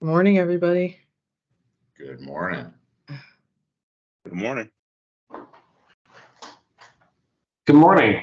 Morning, everybody. Good morning. Good morning. Good morning.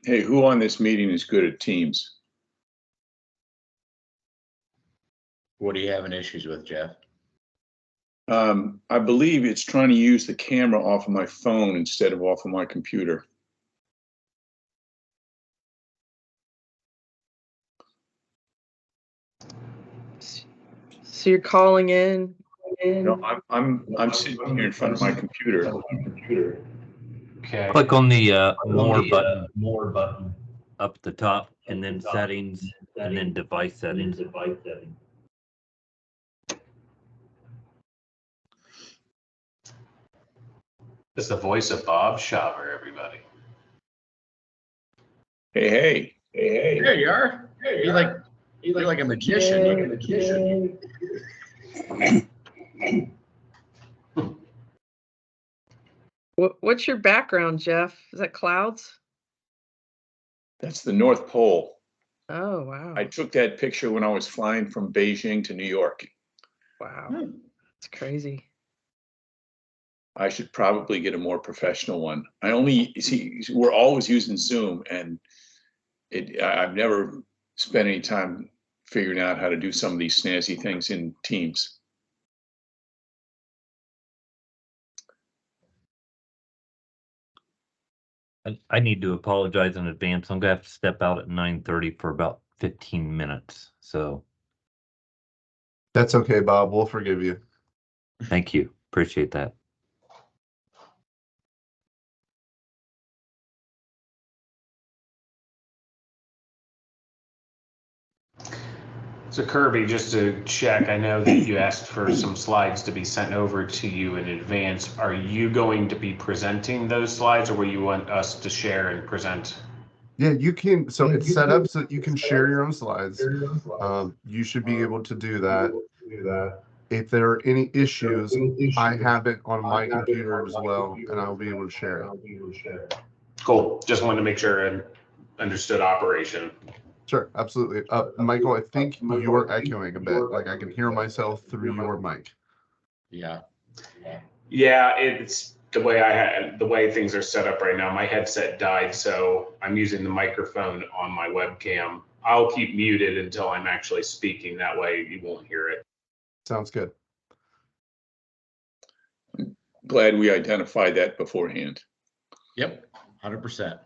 Hey, who on this meeting is good at Teams? What are you having issues with, Jeff? I believe it's trying to use the camera off of my phone instead of off of my computer. So you're calling in? No, I'm sitting here in front of my computer. Okay. Click on the more button up at the top, and then settings, and then device settings. It's the voice of Bob Schauber, everybody. Hey. There you are. You're like a magician. What's your background, Jeff? Is that clouds? That's the North Pole. Oh, wow. I took that picture when I was flying from Beijing to New York. Wow. It's crazy. I should probably get a more professional one. We're always using Zoom, and I've never spent any time figuring out how to do some of these snazzy things in Teams. I need to apologize in advance. I'm gonna have to step out at 9:30 for about 15 minutes. So That's okay, Bob. We'll forgive you. thank you. Appreciate that. So Kirby, just to check, I know that you asked for some slides to be sent over to you in advance. Are you going to be presenting those slides, or will you want us to share and present? Yeah, you can. So it's set up so that you can share your own slides. You should be able to do that. If there are any issues, I have it on my computer as well, and I'll be able to share it. Cool. Just wanted to make sure I understood operation. Sure, absolutely. Michael, I think you're echoing a bit. Like I can hear myself through your mic. Yeah. Yeah, it's the way things are set up right now. My headset died, so I'm using the microphone on my webcam. I'll keep muted until I'm actually speaking. That way you won't hear it. Sounds good. Glad we identified that beforehand. Yep. 100%.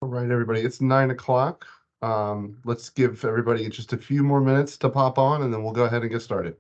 All right, everybody, it's 9 o'clock. Let's give everybody just a few more minutes to pop on, and then we'll go ahead and get started.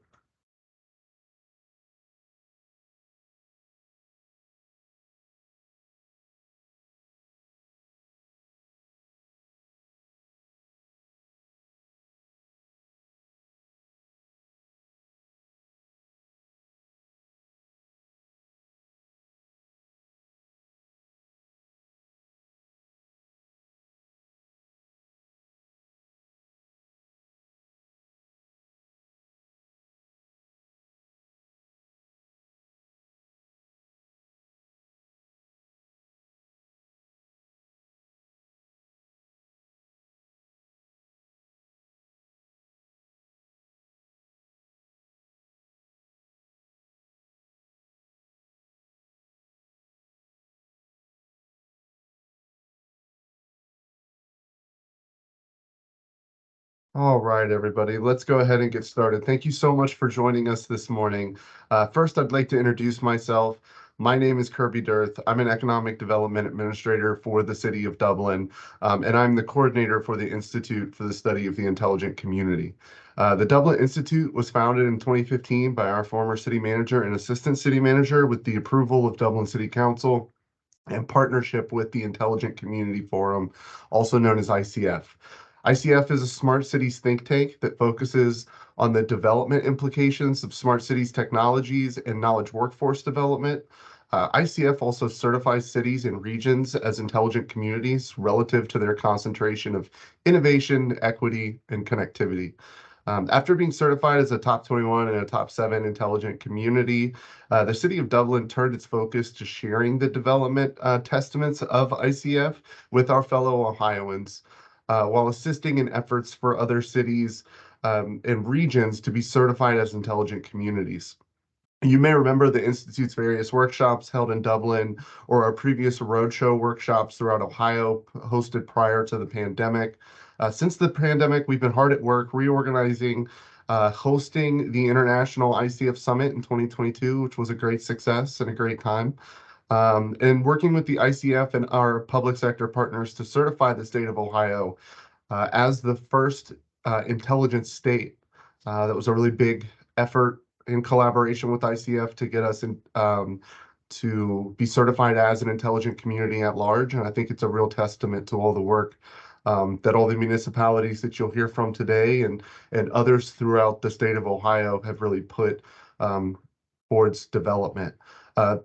All right, everybody, let's go ahead and get started. Thank you so much for joining us this morning. First, I'd like to introduce myself. My name is Kirby Dirth. I'm an Economic Development Administrator for the City of Dublin, and I'm the coordinator for the Institute for the Study of the Intelligent Community. The Dublin Institute was founded in 2015 by our former city manager and assistant city manager with the approval of Dublin City Council and partnership with the Intelligent Community Forum, also known as ICF. ICF is a smart cities think tank that focuses on the development implications of smart cities technologies and knowledge workforce development. ICF also certifies cities and regions as intelligent communities relative to their concentration of innovation, equity, and connectivity. After being certified as a top 21 and a top 7 intelligent community, the City of Dublin turned its focus to sharing the development testaments of ICF with our fellow Ohioans, while assisting in efforts for other cities and regions to be certified as intelligent communities. You may remember the Institute's various workshops held in Dublin or our previous roadshow workshops throughout Ohio hosted prior to the pandemic. Since the pandemic, we've been hard at work reorganizing, hosting the International ICF Summit in 2022, which was a great success and a great time. And working with the ICF and our public sector partners to certify the state of Ohio as the first intelligent state. That was a really big effort in collaboration with ICF to get us to be certified as an intelligent community at large. And I think it's a real testament to all the work that all the municipalities that you'll hear from today and others throughout the state of Ohio have really put towards development.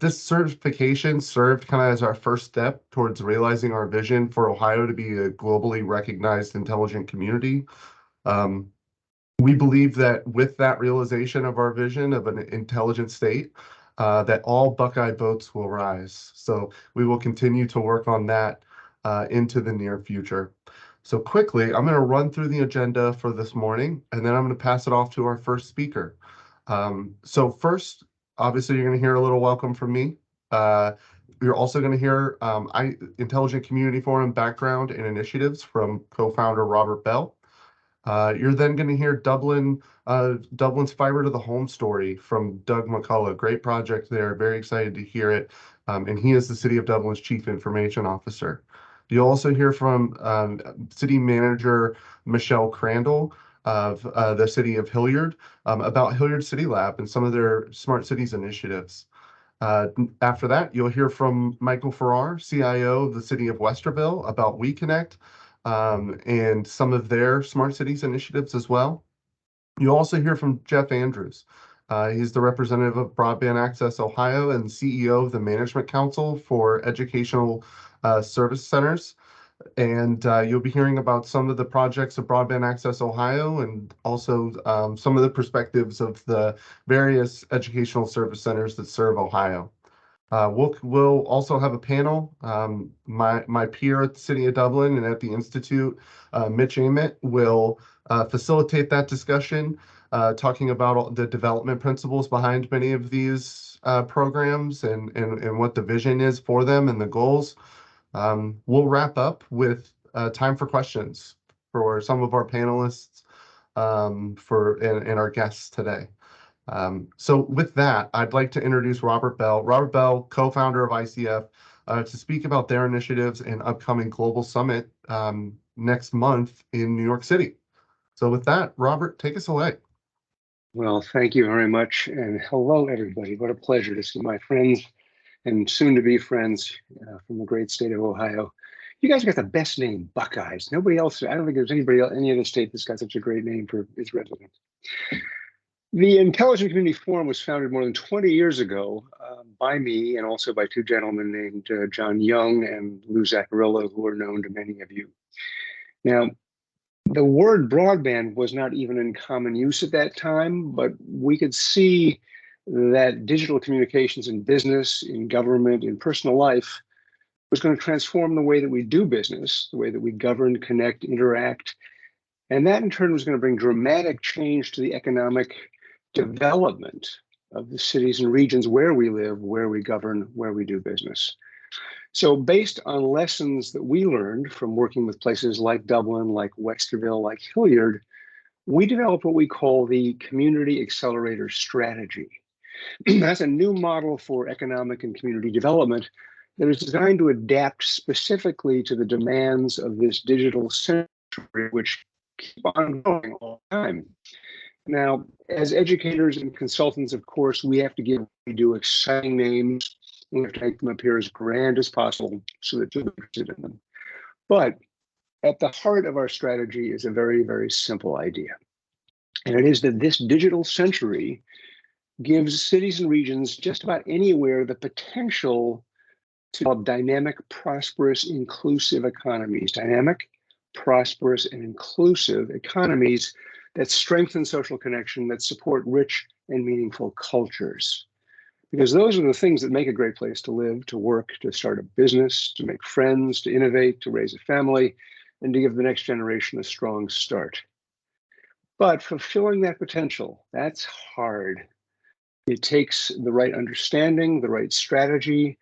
This certification served kind of as our first step towards realizing our vision for Ohio to be a globally recognized intelligent community. We believe that with that realization of our vision of an intelligent state, that all Buckeye boats will rise. So we will continue to work on that into the near future. So quickly, I'm going to run through the agenda for this morning, and then I'm going to pass it off to our first speaker. So first, obviously, you're going to hear a little welcome from me. You're also going to hear Intelligent Community Forum background and initiatives from co-founder Robert Bell. You're then going to hear Dublin's Fiber to the Home story from Doug McCullough. Great project there. Very excited to hear it. And he is the City of Dublin's Chief Information Officer. You'll also hear from City Manager Michelle Crandall of the City of Hilliard about Hilliard City Lab and some of their Smart Cities initiatives. After that, you'll hear from Michael Farrar, CIO of the City of Westerville, about WeConnect and some of their Smart Cities initiatives as well. You'll also hear from Jeff Andrews. He's the representative of Broadband Access Ohio and CEO of the Management Council for Educational Service Centers. And you'll be hearing about some of the projects of Broadband Access Ohio and also some of the perspectives of the various educational service centers that serve Ohio. We'll also have a panel. My peer at the City of Dublin and at the Institute, Mitch Ament, will facilitate that discussion, talking about the development principles behind many of these programs and what the vision is for them and the goals. We'll wrap up with time for questions for some of our panelists and our guests today. So with that, I'd like to introduce Robert Bell. Robert Bell, co-founder of ICF, to speak about their initiatives and upcoming global summit next month in New York City. So with that, Robert, take us away. Well, thank you very much. And hello, everybody. What a pleasure to see my friends and soon to be friends from the great state of Ohio. You guys got the best name, Buckeyes. Nobody else, I don't think there's anybody else, any other state that's got such a great name for its residents. The Intelligent Community Forum was founded more than 20 years ago by me and also by two gentlemen named John Young and Lou Zaccarillo, who are known to many of you. Now, the word broadband was not even in common use at that time, but we could see that digital communications in business, in government, in personal life was going to transform the way that we do business, the way that we govern, connect, interact. And that in turn was going to bring dramatic change to the economic development of the cities and regions where we live, where we govern, where we do business. So based on lessons that we learned from working with places like Dublin, like Westerville, like Hilliard, we developed what we call the Community Accelerator Strategy. That's a new model for economic and community development that is designed to adapt specifically to the demands of this digital century, which keep on going all the time. Now, as educators and consultants, of course, we have to we do exciting names. We have to make them appear as grand as possible so that you're interested in them. But at the heart of our strategy is a very, very simple idea. And it is that this digital century gives cities and regions just about anywhere the potential to develop dynamic, prosperous, inclusive economies. Dynamic, prosperous, and inclusive economies that strengthen social connection, that support rich and meaningful cultures. Because those are the things that make a great place to live, to work, to start a business, to make friends, to innovate, to raise a family, and to give the next generation a strong start. But fulfilling that potential, that's hard. It takes the right understanding, the right strategy,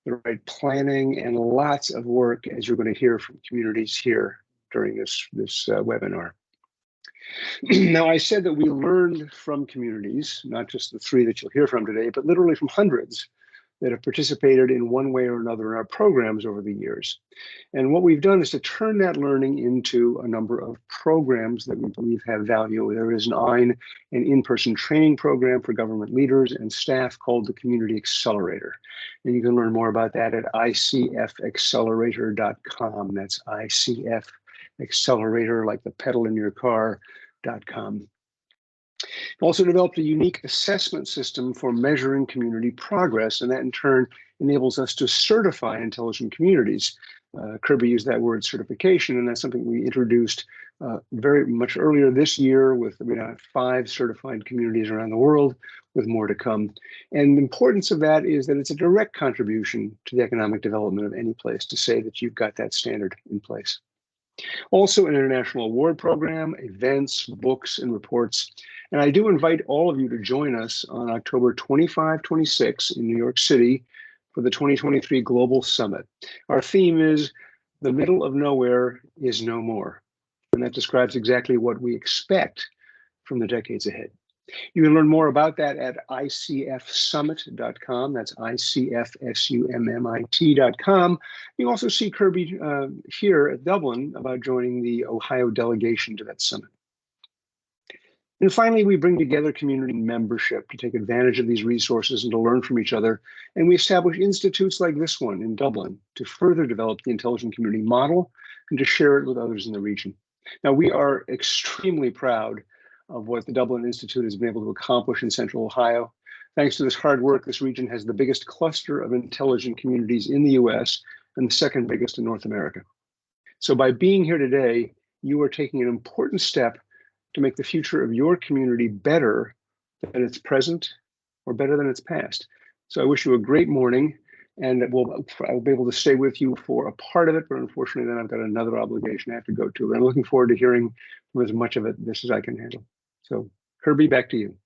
the right planning, and lots of work, as you're going to hear from communities here during this webinar. Now, I said that we learned from communities, not just the three that you'll hear from today, but literally from hundreds that have participated in one way or another in our programs over the years. And what we've done is to turn that learning into a number of programs that we believe have value. There is an in-person training program for government leaders and staff called the Community Accelerator. And you can learn more about that at icfaccelerator.com. That's ICF Accelerator, like the pedal in your car.com. Also developed a unique assessment system for measuring community progress, and that in turn enables us to certify intelligent communities. Kirby used that word certification, and that's something we introduced very much earlier this year with 5 certified communities around the world, with more to come. And the importance of that is that it's a direct contribution to the economic development of any place to say that you've got that standard in place. Also an international award program, events, books, and reports. And I do invite all of you to join us on October 25, 26 in New York City for the 2023 Global Summit. Our theme is "The Middle of Nowhere is No More." And that describes exactly what we expect from the decades ahead. You can learn more about that at icfsummit.com. That's icfsummit.com. You can also see Kirby here at Dublin about joining the Ohio delegation to that summit. And finally, we bring together community membership to take advantage of these resources and to learn from each other. And we establish institutes like this one in Dublin to further develop the intelligent community model and to share it with others in the region. Now, we are extremely proud of what the Dublin Institute has been able to accomplish in Central Ohio. Thanks to this hard work, this region has the biggest cluster of intelligent communities in the US and the second biggest in North America. So by being here today, you are taking an important step to make the future of your community better than its present or better than its past. So I wish you a great morning, and I'll be able to stay with you for a part of it, but unfortunately then I've got another obligation I have to go to. But I'm looking forward to hearing from as much of it as I can handle. So Kirby, back to you.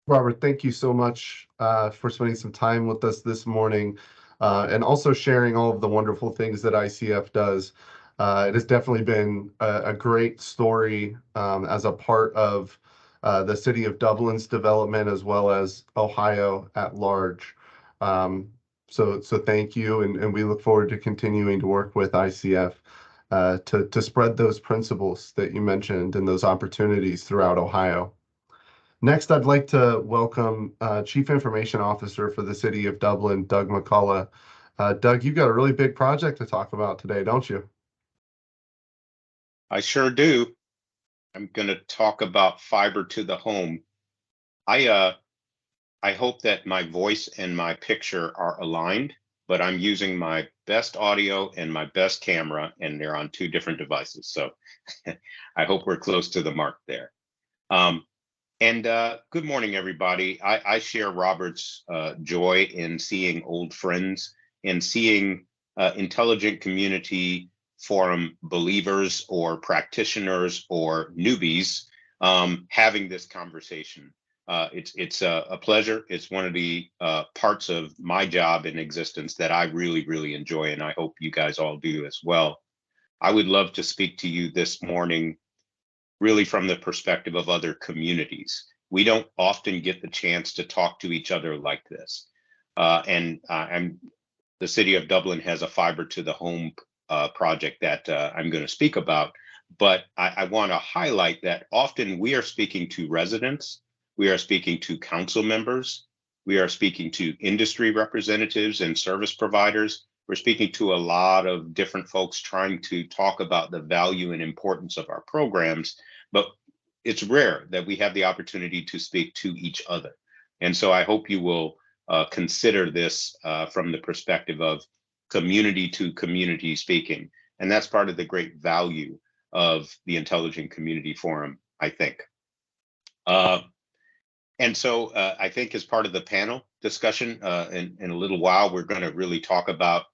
Robert, thank you so much for spending some time with us this morning and also sharing all of the wonderful things that ICF does. It has definitely been a great story as a part of the city of Dublin's development as well as Ohio at large. So thank you, and we look forward to continuing to work with ICF to spread those principles that you mentioned and those opportunities throughout Ohio. Next, I'd like to welcome Chief Information Officer for the City of Dublin, Doug McCullough. Doug, you've got a really big project to talk about today, don't you? I sure do. I'm going to talk about fiber to the home. I hope that my voice and my picture are aligned, but I'm using my best audio and my best camera, and they're on 2 different devices. So I hope we're close to the mark there. Good morning, everybody. I share Robert's joy in seeing old friends and seeing intelligent community forum believers or practitioners or newbies having this conversation. It's a pleasure. It's one of the parts of my job in existence that I really, really enjoy, and I hope you guys all do as well. I would love to speak to you this morning really from the perspective of other communities. We don't often get the chance to talk to each other like this. The city of Dublin has a fiber to the home project that I'm going to speak about, but I want to highlight that often we are speaking to residents, we are speaking to council members, we are speaking to industry representatives and service providers. We're speaking to a lot of different folks trying to talk about the value and importance of our programs, but it's rare that we have the opportunity to speak to each other. And so I hope you will consider this from the perspective of community to community speaking. And that's part of the great value of the Intelligent Community Forum, I think. And so I think as part of the panel discussion in a little while, we're going to really talk about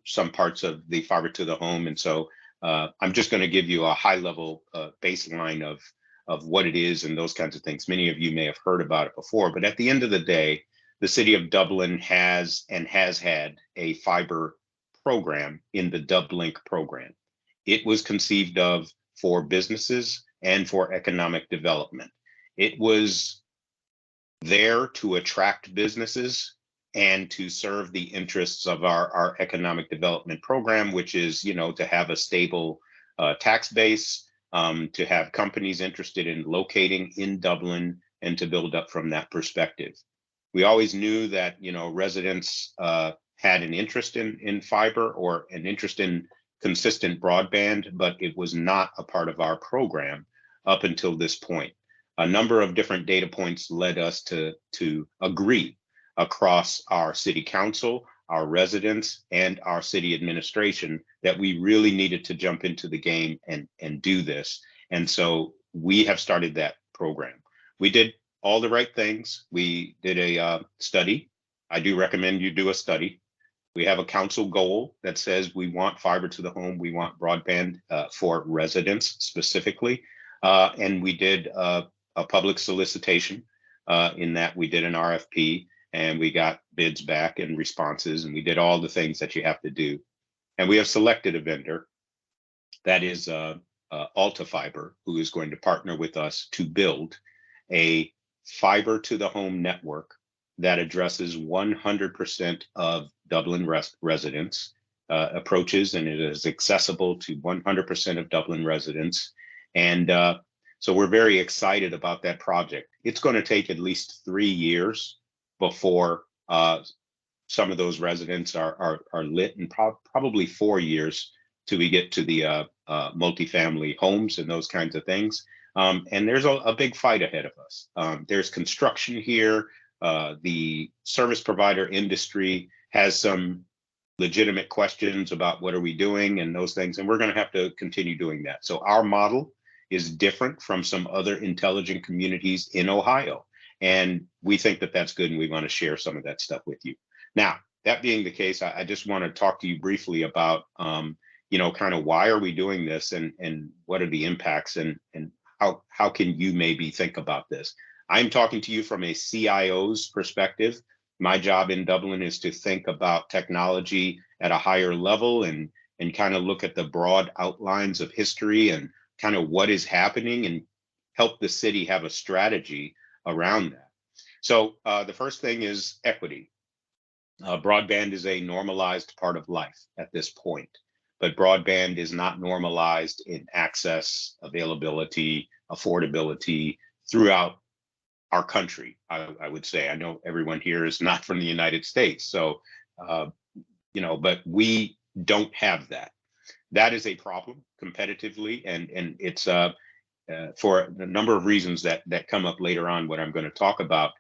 some parts of the fiber to the home. And so I'm just going to give you a high level baseline of what it is and those kinds of things. Many of you may have heard about it before, but at the end of the day, the city of Dublin has had a fiber program in the DubLink program. It was conceived of for businesses and for economic development. It was there to attract businesses and to serve the interests of our economic development program, which is, you know, to have a stable tax base, to have companies interested in locating in Dublin, and to build up from that perspective. We always knew that, you know, residents had an interest in fiber or an interest in consistent broadband, but it was not a part of our program up until this point. A number of different data points led us to agree across our city council, our residents, and our city administration that we really needed to jump into the game and do this. And so we have started that program. We did all the right things. We did a study. I do recommend you do a study. We have a council goal that says we want fiber to the home. We want broadband for residents specifically. And we did a public solicitation in that we did an RFP and we got bids back and responses, and we did all the things that you have to do. And we have selected a vendor that is Alta Fiber, who is going to partner with us to build a fiber to the home network that addresses 100% of Dublin residents, approaches, and it is accessible to 100% of Dublin residents. And so we're very excited about that project. It's going to take at least 3 years before some of those residents are lit, and probably 4 years till we get to the multifamily homes and those kinds of things. And there's a big fight ahead of us. There's construction here. The service provider industry has some legitimate questions about what are we doing and those things, and we're going to have to continue doing that. So our model is different from some other intelligent communities in Ohio, and we think that that's good, and we want to share some of that stuff with you. Now, that being the case, I just want to talk to you briefly about, you know, kind of why are we doing this, and what are the impacts, and how can you maybe think about this? I'm talking to you from a CIO's perspective. My job in Dublin is to think about technology at a higher level and kind of look at the broad outlines of history and kind of what is happening and help the city have a strategy around that. So the first thing is equity. Broadband is a normalized part of life at this point, but broadband is not normalized in access, availability, affordability throughout our country, I would say. I know everyone here is not from the United States, so, you know, but we don't have that. That is a problem competitively, and it's for a number of reasons that come up later on what I'm going to talk about.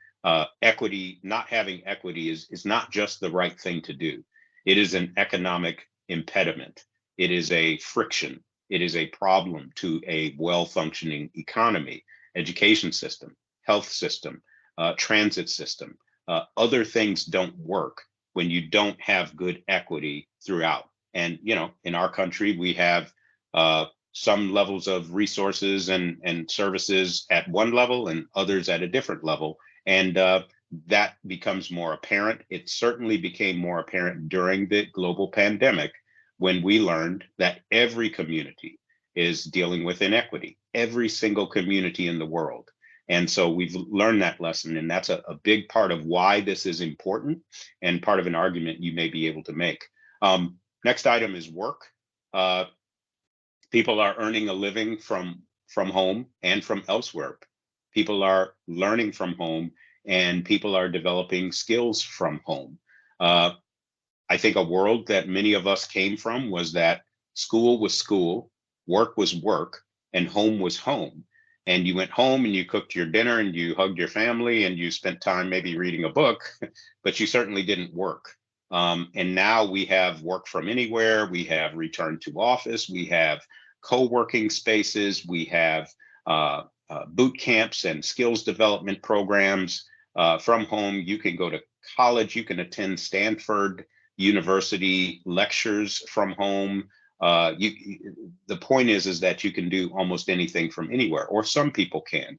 Equity, not having equity is not just the right thing to do. It is an economic impediment. It is a friction. It is a problem to a well-functioning economy, education system, health system, transit system. Other things don't work when you don't have good equity throughout. And, you know, in our country, we have some levels of resources and services at one level and others at a different level. And that becomes more apparent. It certainly became more apparent during the global pandemic when we learned that every community is dealing with inequity, every single community in the world. And so we've learned that lesson, and that's a big part of why this is important and part of an argument you may be able to make. Next item is work. People are earning a living from home and from elsewhere. People are learning from home, and people are developing skills from home. I think a world that many of us came from was that school was school, work was work, and home was home. And you went home and you cooked your dinner and you hugged your family and you spent time maybe reading a book, but you certainly didn't work. And now we have work from anywhere. We have return to office. We have co-working spaces. We have boot camps and skills development programs from home. You can go to college. You can attend Stanford University lectures from home. The point is that you can do almost anything from anywhere, or some people can.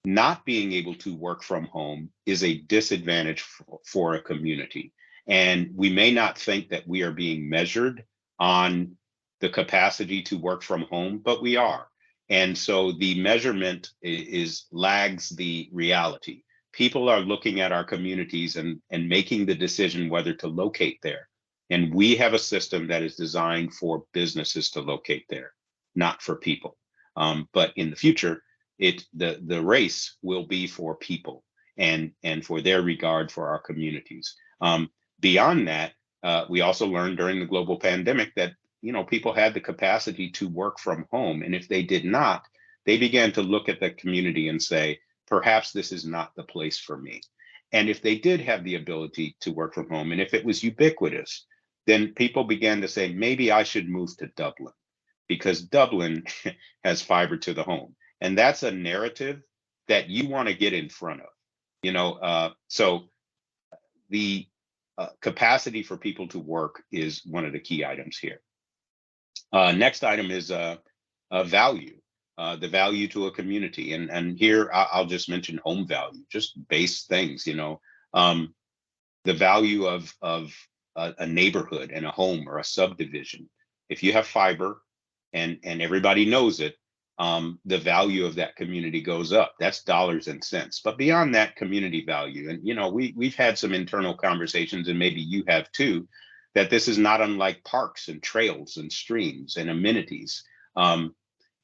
Not being able to work from home is a disadvantage for a community. And we may not think that we are being measured on the capacity to work from home, but we are. And so the measurement lags the reality. people are looking at our communities and making the decision whether to locate there. And we have a system that is designed for businesses to locate there, not for people. But in the future, the race will be for people and for their regard for our communities. Beyond that, we also learned during the global pandemic that people had the capacity to work from home, and if they did not, they began to look at the community and say, perhaps this is not the place for me. And if they did have the ability to work from home, and if it was ubiquitous, then people began to say, maybe I should move to Dublin, because Dublin has fiber to the home. And that's a narrative that you want to get in front of. So the capacity for people to work is one of the key items here. Next item is value, the value to a community. And here I'll just mention home value, just base things, the value of a neighborhood and a home or a subdivision. If you have fiber and everybody knows it, the value of that community goes up. That's dollars and cents. But beyond that, community value, and we've had some internal conversations, and maybe you have too, that this is not unlike parks and trails and streams and amenities. A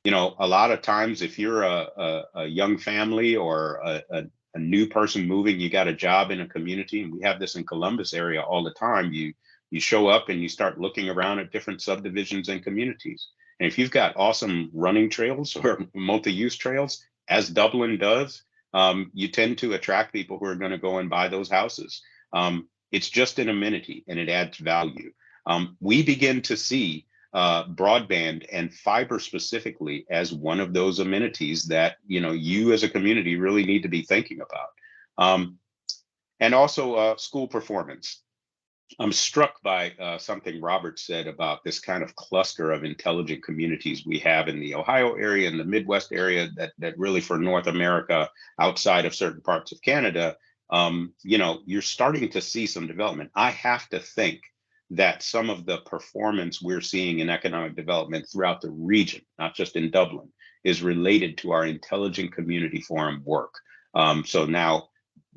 lot of times, if you're a young family or a new person moving, you got a job in a community, and we have this in Columbus area all the time. You show up and you start looking around at different subdivisions and communities. And if you've got awesome running trails or multi-use trails, as Dublin does, you tend to attract people who are going to go and buy those houses. It's just an amenity, and it adds value. We begin to see broadband and fiber specifically as one of those amenities that you as a community really need to be thinking about. And also school performance. I'm struck by something Robert said about this kind of cluster of intelligent communities we have in the Ohio area and the Midwest area that really for North America, outside of certain parts of Canada, you're starting to see some development. I have to think that some of the performance we're seeing in economic development throughout the region, not just in Dublin, is related to our Intelligent Community Forum work. So now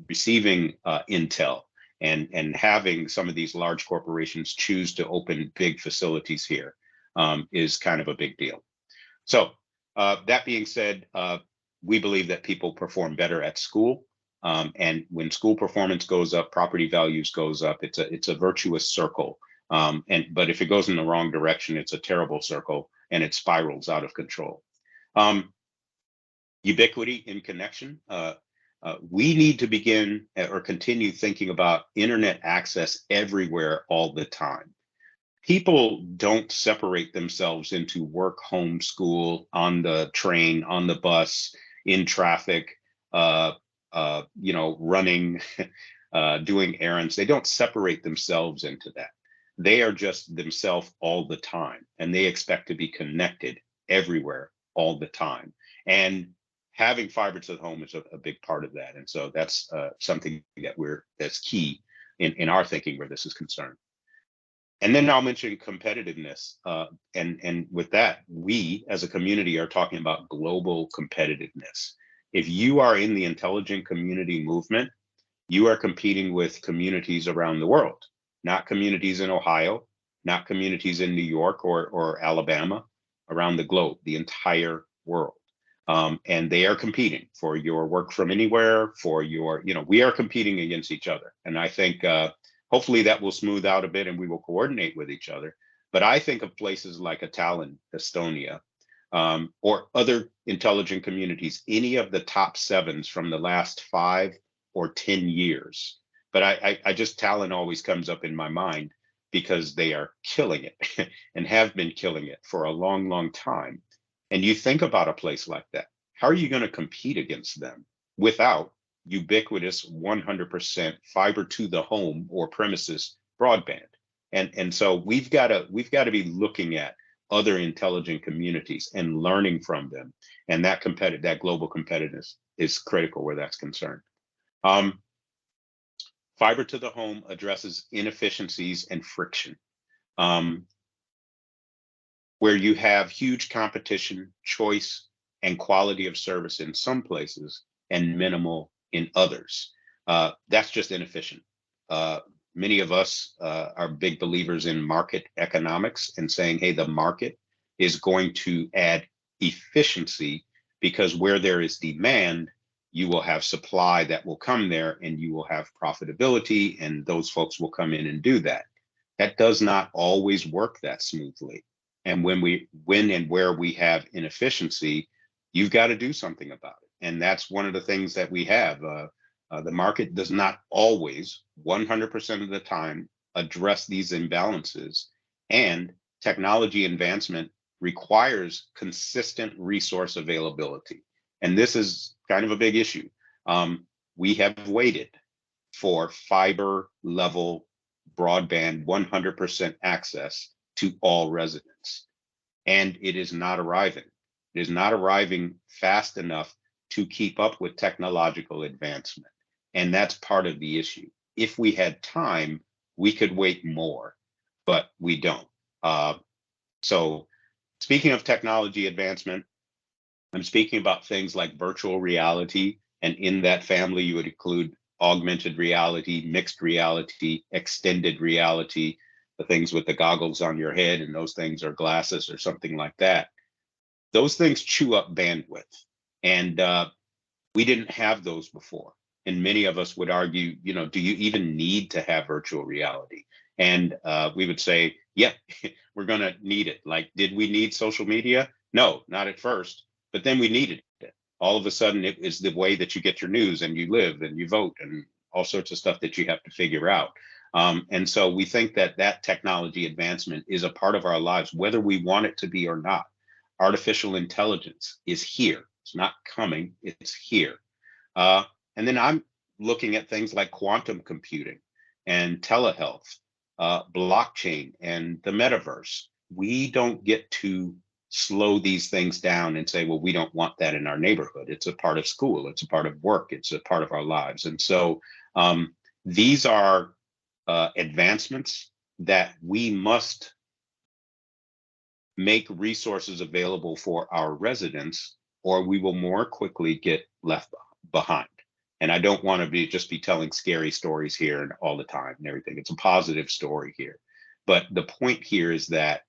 receiving intel and having some of these large corporations choose to open big facilities here is kind of a big deal. So that being said, we believe that people perform better at school. And when school performance goes up, property values goes up. It's a virtuous circle. But if it goes in the wrong direction, it's a terrible circle, and it spirals out of control. Ubiquity in connection. We need to begin or continue thinking about internet access everywhere all the time. People don't separate themselves into work, home, school, on the train, on the bus, in traffic, running, doing errands. They don't separate themselves into that. They are just themselves all the time, and they expect to be connected everywhere all the time. And having fiber to the home is a big part of that. And so that's something that's key in our thinking where this is concerned. And then I'll mention competitiveness. And with that, we as a community are talking about global competitiveness. If you are in the intelligent community movement, you are competing with communities around the world, not communities in Ohio, not communities in New York or Alabama, around the globe, the entire world. And they are competing for your work from anywhere, for your, we are competing against each other. And I think hopefully that will smooth out a bit and we will coordinate with each other. But I think of places like Tallinn, Estonia, or other intelligent communities, any of the top sevens from the last 5 or 10 years. But I just, Tallinn always comes up in my mind because they are killing it and have been killing it for a long, long time. And you think about a place like that, how are you going to compete against them without ubiquitous 100% fiber to the home or premises broadband? And so we've got to be looking at other intelligent communities and learning from them. And that global competitiveness is critical where that's concerned. Fiber to the home addresses inefficiencies and friction. Where you have huge competition, choice, and quality of service in some places and minimal in others. That's just inefficient. Many of us are big believers in market economics and saying, hey, the market is going to add efficiency, because where there is demand, you will have supply that will come there and you will have profitability, and those folks will come in and do that. That does not always work that smoothly. And when and where we have inefficiency, you've got to do something about it. And that's one of the things that we have. The market does not always, 100% of the time, address these imbalances. And technology advancement requires consistent resource availability. And this is kind of a big issue. We have waited for fiber level broadband 100% access to all residents, and it is not arriving. It is not arriving fast enough to keep up with technological advancement. And that's part of the issue. If we had time, we could wait more, but we don't. So speaking of technology advancement, I'm speaking about things like virtual reality. And in that family, you would include augmented reality, mixed reality, extended reality, the things with the goggles on your head, and those things are glasses or something like that. Those things chew up bandwidth. And we didn't have those before. And many of us would argue, do you even need to have virtual reality? And we would say, yeah, we're going to need it. Like, did we need social media? No, not at first. But then we needed it. All of a sudden, it is the way that you get your news and you live and you vote and all sorts of stuff that you have to figure out. And so we think that that technology advancement is a part of our lives, whether we want it to be or not. Artificial intelligence is here. It's not coming, it's here. And then I'm looking at things like quantum computing and telehealth, blockchain, and the metaverse. We don't get to slow these things down and say, well, we don't want that in our neighborhood. It's a part of school. It's a part of work. It's a part of our lives. And so these are advancements that we must make resources available for our residents, or we will more quickly get left behind. And I don't want to just be telling scary stories here and all the time and everything. It's a positive story here. But the point here is that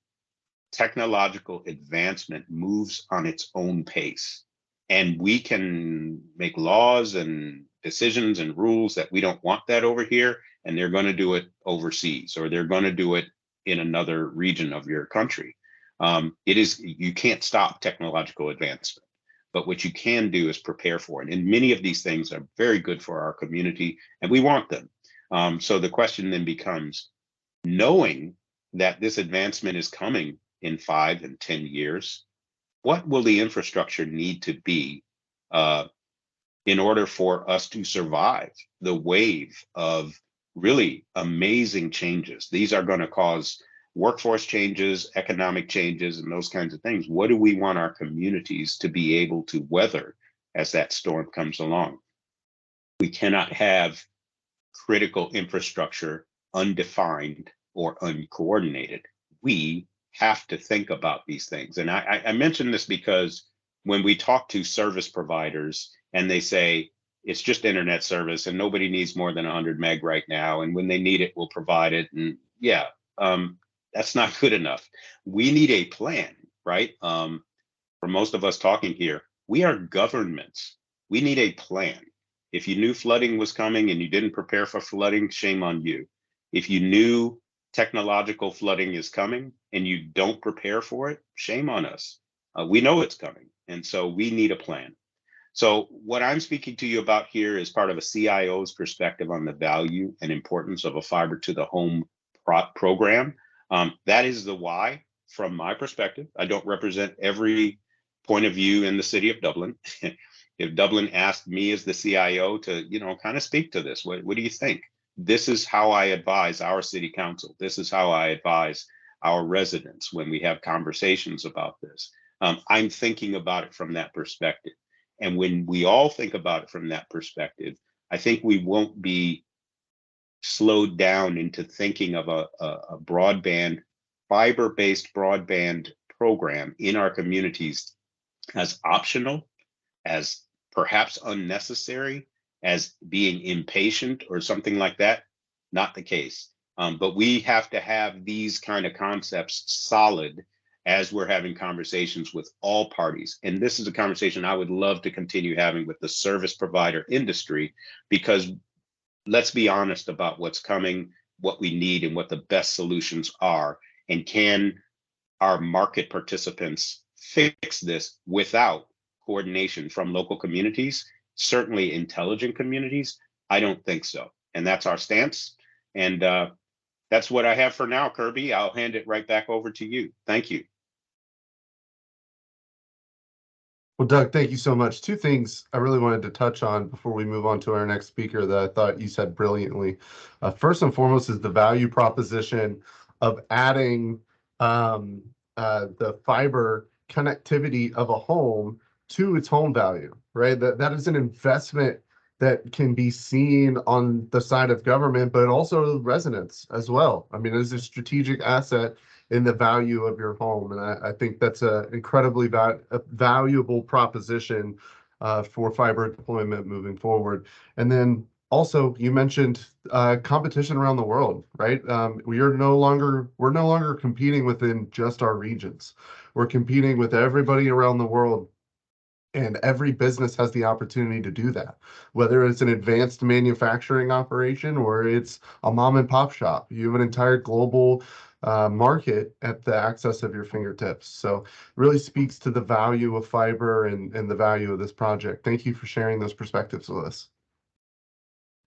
technological advancement moves on its own pace. And we can make laws and decisions and rules that we don't want that over here, and they're going to do it overseas, or they're going to do it in another region of your country. You can't stop technological advancement. But what you can do is prepare for it. And many of these things are very good for our community, and we want them. So the question then becomes, knowing that this advancement is coming in 5 and 10 years, what will the infrastructure need to be in order for us to survive the wave of really amazing changes? These are going to cause workforce changes, economic changes, and those kinds of things. What do we want our communities to be able to weather as that storm comes along? We cannot have critical infrastructure undefined or uncoordinated. We have to think about these things. And I mention this because when we talk to service providers and they say, it's just internet service and nobody needs more than 100 meg right now, and when they need it, we'll provide it. And yeah, that's not good enough. We need a plan, right? For most of us talking here, we are governments. We need a plan. If you knew flooding was coming and you didn't prepare for flooding, shame on you. If you knew technological flooding is coming and you don't prepare for it, shame on us. We know it's coming. And so we need a plan. So what I'm speaking to you about here is part of a CIO's perspective on the value and importance of a fiber to the home program. That is the why from my perspective. I don't represent every point of view in the city of Dublin. If Dublin asked me as the CIO to, kind of speak to this, what do you think? This is how I advise our city council. This is how I advise our residents when we have conversations about this. I'm thinking about it from that perspective. And when we all think about it from that perspective, I think we won't be slowed down into thinking of a broadband, fiber-based broadband program in our communities as optional, as perhaps unnecessary, as being impatient or something like that. Not the case. But we have to have these kind of concepts solid as we're having conversations with all parties. And this is a conversation I would love to continue having with the service provider industry, because let's be honest about what's coming, what we need, and what the best solutions are. And can our market participants fix this without coordination from local communities, certainly intelligent communities? I don't think so. And that's our stance. And that's what I have for now, Kirby. I'll hand it right back over to you. Thank you. Well, Doug, thank you so much. Two things I really wanted to touch on before we move on to our next speaker that I thought you said brilliantly. First and foremost is the value proposition of adding the fiber connectivity of a home to its home value, right? That is an investment that can be seen on the side of government, but also residents as well. I mean, it's a strategic asset in the value of your home. And I think that's an incredibly valuable proposition for fiber deployment moving forward. And then also, you mentioned competition around the world, right? We're no longer competing within just our regions. We're competing with everybody around the world. And every business has the opportunity to do that, whether it's an advanced manufacturing operation or it's a mom and pop shop. You have an entire global market at the access of your fingertips. So really speaks to the value of fiber and the value of this project. Thank you for sharing those perspectives with us.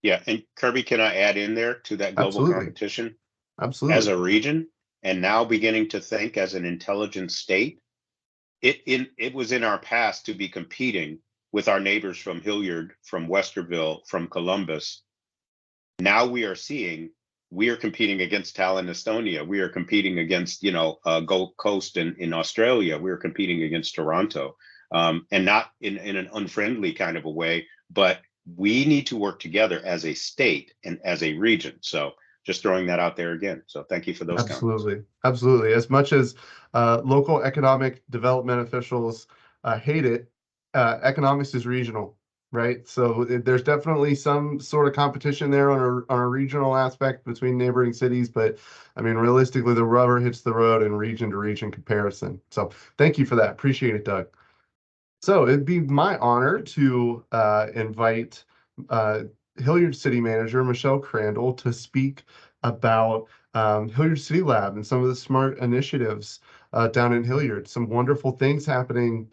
Yeah, and Kirby, can I add in there to that global Absolutely. competition? Absolutely. As a region, and now beginning to think as an intelligent state, it was in our past to be competing with our neighbors from Hilliard, from Westerville, from Columbus. Now we are seeing we are competing against Tallinn, Estonia. We are competing against, Gold Coast in Australia. We are competing against Toronto, and not in an unfriendly kind of a way, but we need to work together as a state and as a region. So just throwing that out there again. So thank you for those comments. Absolutely. Absolutely. As much as local economic development officials hate it, economics is regional, right? So there's definitely some sort of competition there on a regional aspect between neighboring cities. But I mean, realistically, the rubber hits the road in region to region comparison. So thank you for that. Appreciate it, Doug. So it'd be my honor to invite Hilliard City Manager Michelle Crandall to speak about Hilliard City Lab and some of the smart initiatives down in Hilliard. Some wonderful things happening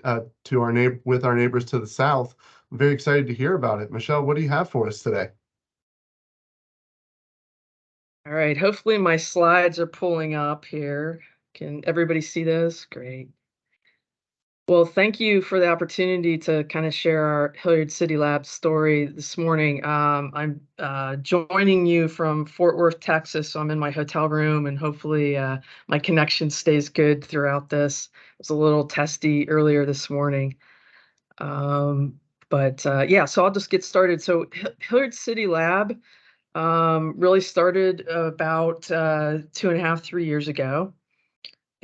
with our neighbors to the south. I'm very excited to hear about it. Michelle, what do you have for us today? All right, hopefully my slides are pulling up here. Can everybody see those? Great. Well, thank you for the opportunity to kind of share our Hilliard City Lab story this morning. I'm joining you from Fort Worth, Texas. So I'm in my hotel room, and hopefully my connection stays good throughout this. It was a little testy earlier this morning. Yeah, so I'll just get started. So Hilliard City Lab really started about 2.5, 3 years ago.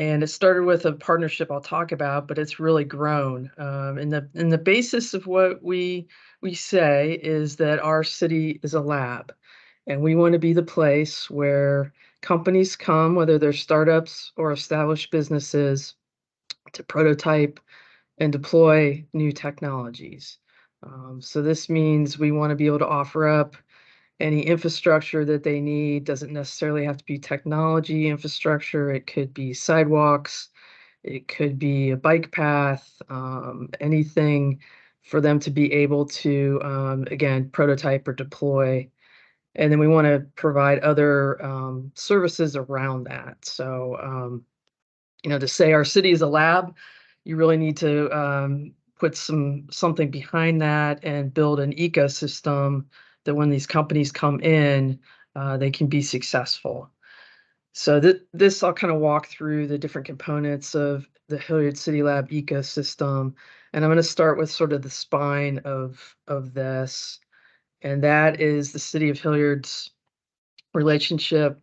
And it started with a partnership I'll talk about, but it's really grown. And the basis of what we say is that our city is a lab, and we want to be the place where companies come, whether they're startups or established businesses, to prototype and deploy new technologies. So this means we want to be able to offer up any infrastructure that they need. Doesn't necessarily have to be technology infrastructure. It could be sidewalks, it could be a bike path, anything for them to be able to, again, prototype or deploy. And then we want to provide other services around that. So, to say our city is a lab, you really need to put something behind that and build an ecosystem that when these companies come in, they can be successful. So this I'll kind of walk through the different components of the Hilliard City Lab ecosystem, and I'm going to start with sort of the spine of this, and that is the City of Hilliard's relationship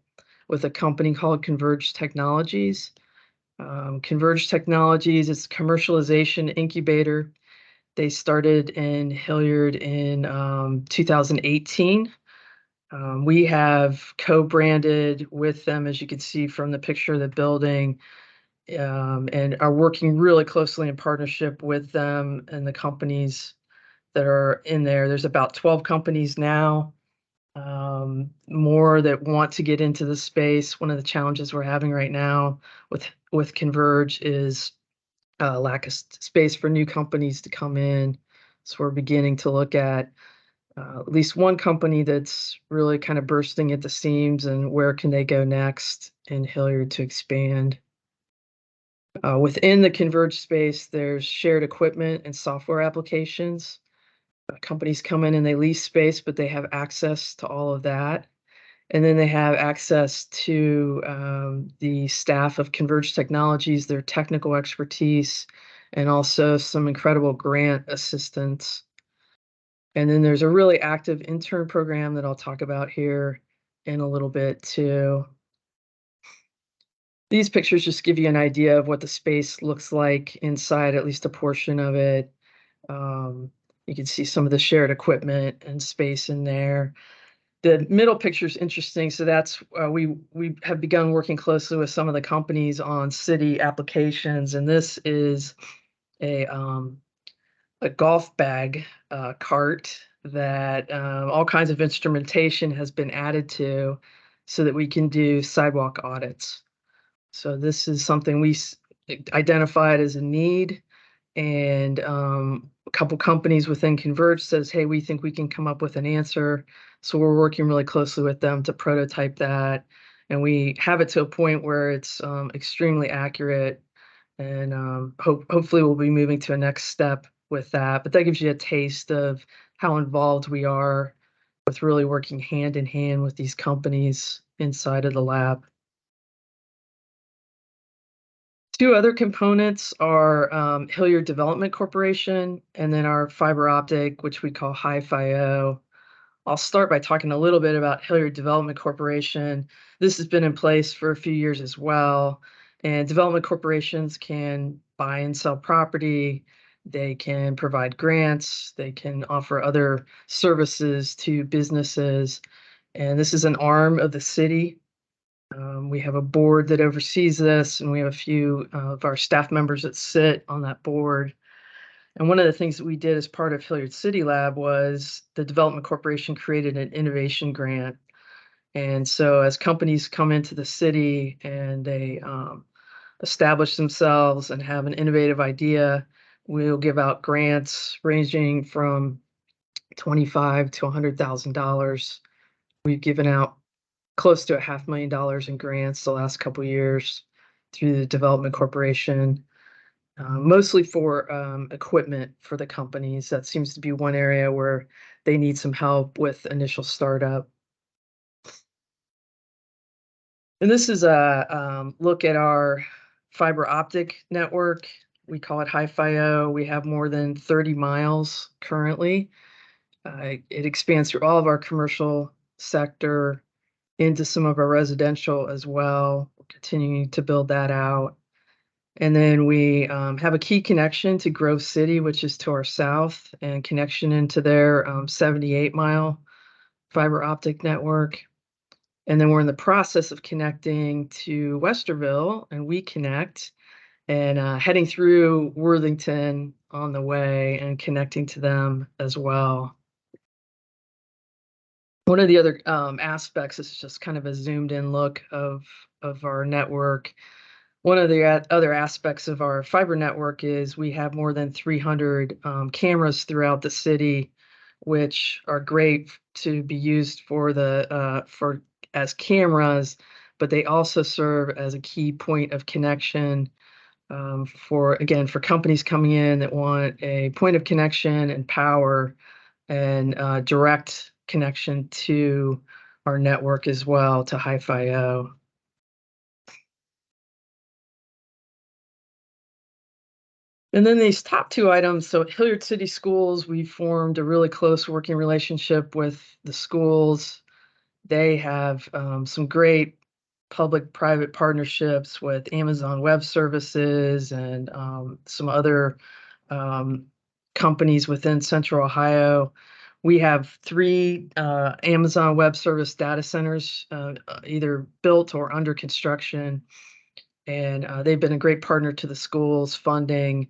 with a company called Converge Technologies. Converge Technologies is a commercialization incubator They started in Hilliard in 2018. We have co-branded with them, as you can see from the picture of the building, and are working really closely in partnership with them and the companies that are in there. There's about 12 companies now, more that want to get into the space. One of the challenges we're having right now with Converge is lack of space for new companies to come in. So we're beginning to look at least one company that's really kind of bursting at the seams and where can they go next in Hilliard to expand. Within the Converge space, there's shared equipment and software applications. Companies come in and they lease space, but they have access to all of that. And then they have access to the staff of Converge Technologies, their technical expertise, and also some incredible grant assistance. And then there's a really active intern program that I'll talk about here in a little bit too. These pictures just give you an idea of what the space looks like inside, at least a portion of it. You can see some of the shared equipment and space in there. The middle picture is interesting. So that's we have begun working closely with some of the companies on city applications, and this is a golf bag cart that all kinds of instrumentation has been added to, so that we can do sidewalk audits. So this is something we identified as a need, and a couple companies within Converge says, hey, we think we can come up with an answer. So we're working really closely with them to prototype that. And we have it to a point where it's extremely accurate. And hopefully we'll be moving to a next step with that. But that gives you a taste of how involved we are with really working hand in hand with these companies inside of the lab. Two other components are Hilliard Development Corporation and then our fiber optic, which we call Hi-Fi-O. I'll start by talking a little bit about Hilliard Development Corporation. This has been in place for a few years as well. And development corporations can buy and sell property. They can provide grants. They can offer other services to businesses. And this is an arm of the city. We have a board that oversees this, and we have a few of our staff members that sit on that board. And one of the things that we did as part of Hilliard City Lab was the Development Corporation created an innovation grant. And so as companies come into the city and they establish themselves and have an innovative idea, we'll give out grants ranging from $25,000 to $100,000. We've given out close to $500,000 in grants the last couple of years through the Development Corporation, mostly for equipment for the companies. That seems to be one area where they need some help with initial startup. And this is a look at our fiber optic network. We call it Hi-Fi-O. We have more than 30 miles currently. It expands through all of our commercial sector into some of our residential as well. We're continuing to build that out. And then we have a key connection to Grove City, which is to our south, and connection into their 78-mile fiber optic network. And then we're in the process of connecting to Westerville, and we connect, and heading through Worthington on the way and connecting to them as well. One of the other aspects is just kind of a zoomed in look of our network. One of the other aspects of our fiber network is we have more than 300 cameras throughout the city, which are great to be used for as cameras, but they also serve as a key point of connection for companies coming in that want a point of connection and power and direct connection to our network as well, to Hi-Fi-O. And then these top two items, so at Hilliard City Schools, we formed a really close working relationship with the schools. They have some great public-private partnerships with Amazon Web Services and some other companies within Central Ohio. We have 3 Amazon Web Service data centers, either built or under construction. And they've been a great partner to the schools, funding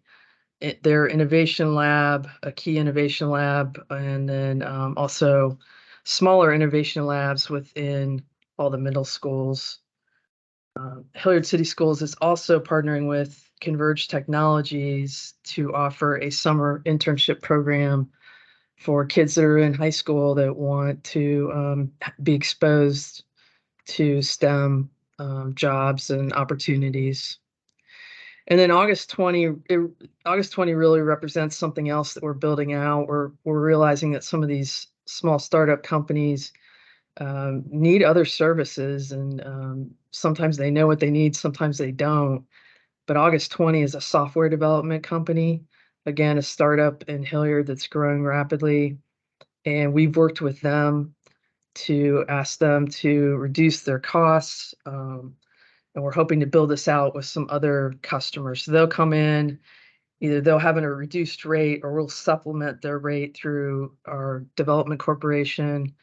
their innovation lab, a key innovation lab, and then also smaller innovation labs within all the middle schools. Hilliard City Schools is also partnering with Converge Technologies to offer a summer internship program for kids that are in high school that want to be exposed to STEM jobs and opportunities. And then August 20 really represents something else that we're building out. We're realizing that some of these small startup companies need other services, and sometimes they know what they need, sometimes they don't. But August 20 is a software development company, again, a startup in Hilliard that's growing rapidly. And we've worked with them to ask them to reduce their costs. And we're hoping to build this out with some other customers. So they'll come in, either they'll have a reduced rate or we'll supplement their rate through our development corporation.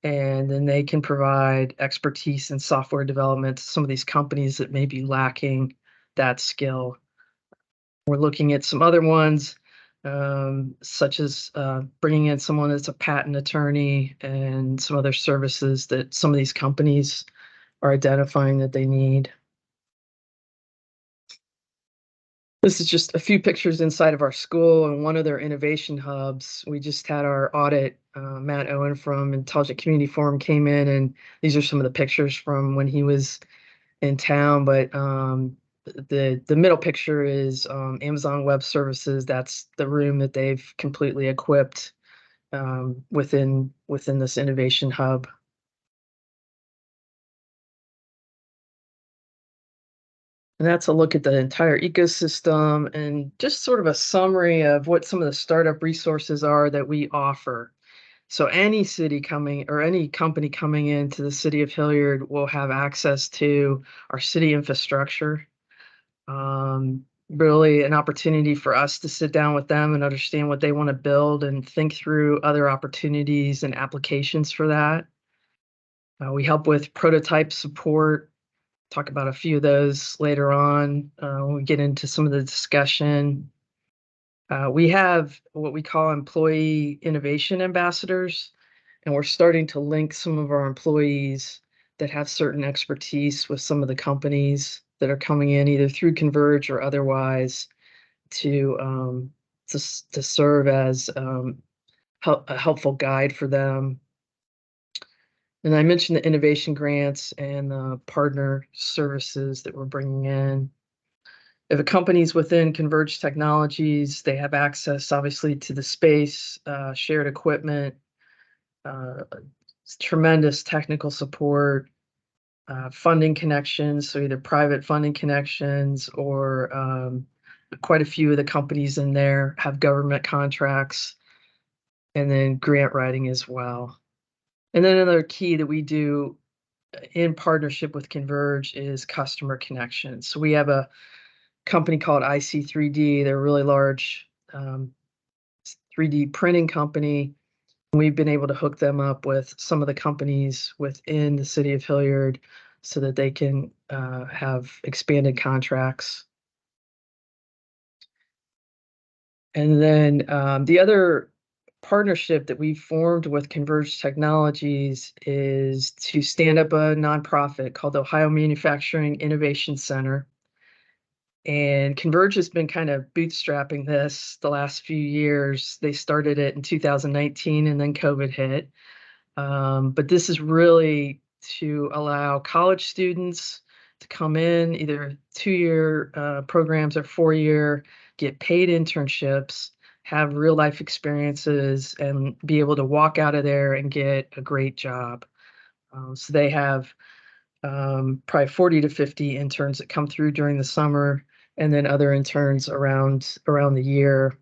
And then they can provide expertise in software development to some of these companies that may be lacking that skill. We're looking at some other ones, such as bringing in someone that's a patent attorney and some other services that some of these companies are identifying that they need. This is just a few pictures inside of our school and one of their innovation hubs. We just had our audit. Matt Owen from Intelligent Community Forum came in, and these are some of the pictures from when he was in town. But the middle picture is Amazon Web Services. That's the room that they've completely equipped within this innovation hub. And that's a look at the entire ecosystem and just sort of a summary of what some of the startup resources are that we offer. So any city coming or any company coming into the city of Hilliard will have access to our city infrastructure. Really an opportunity for us to sit down with them and understand what they want to build and think through other opportunities and applications for that. We help with prototype support. Talk about a few of those later on when we get into some of the discussion. We have what we call employee innovation ambassadors, and we're starting to link some of our employees that have certain expertise with some of the companies that are coming in either through Converge or otherwise to serve as a helpful guide for them. And I mentioned the innovation grants and the partner services that we're bringing in. If a company's within Converge Technologies, they have access, obviously, to the space, shared equipment, tremendous technical support, funding connections, so either private funding connections or quite a few of the companies in there have government contracts, and then grant writing as well. And then another key that we do in partnership with Converge is customer connections. So we have a company called IC3D. They're a really large 3D printing company. We've been able to hook them up with some of the companies within the city of Hilliard so that they can have expanded contracts. And then the other partnership that we formed with Converge Technologies is to stand up a nonprofit called the Ohio Manufacturing Innovation Center. And Converge has been kind of bootstrapping this the last few years. They started it in 2019 and then COVID hit. But this is really to allow college students to come in, either 2-year programs or 4-year, get paid internships, have real life experiences, and be able to walk out of there and get a great job. So they have probably 40 to 50 interns that come through during the summer, and then other interns around the year.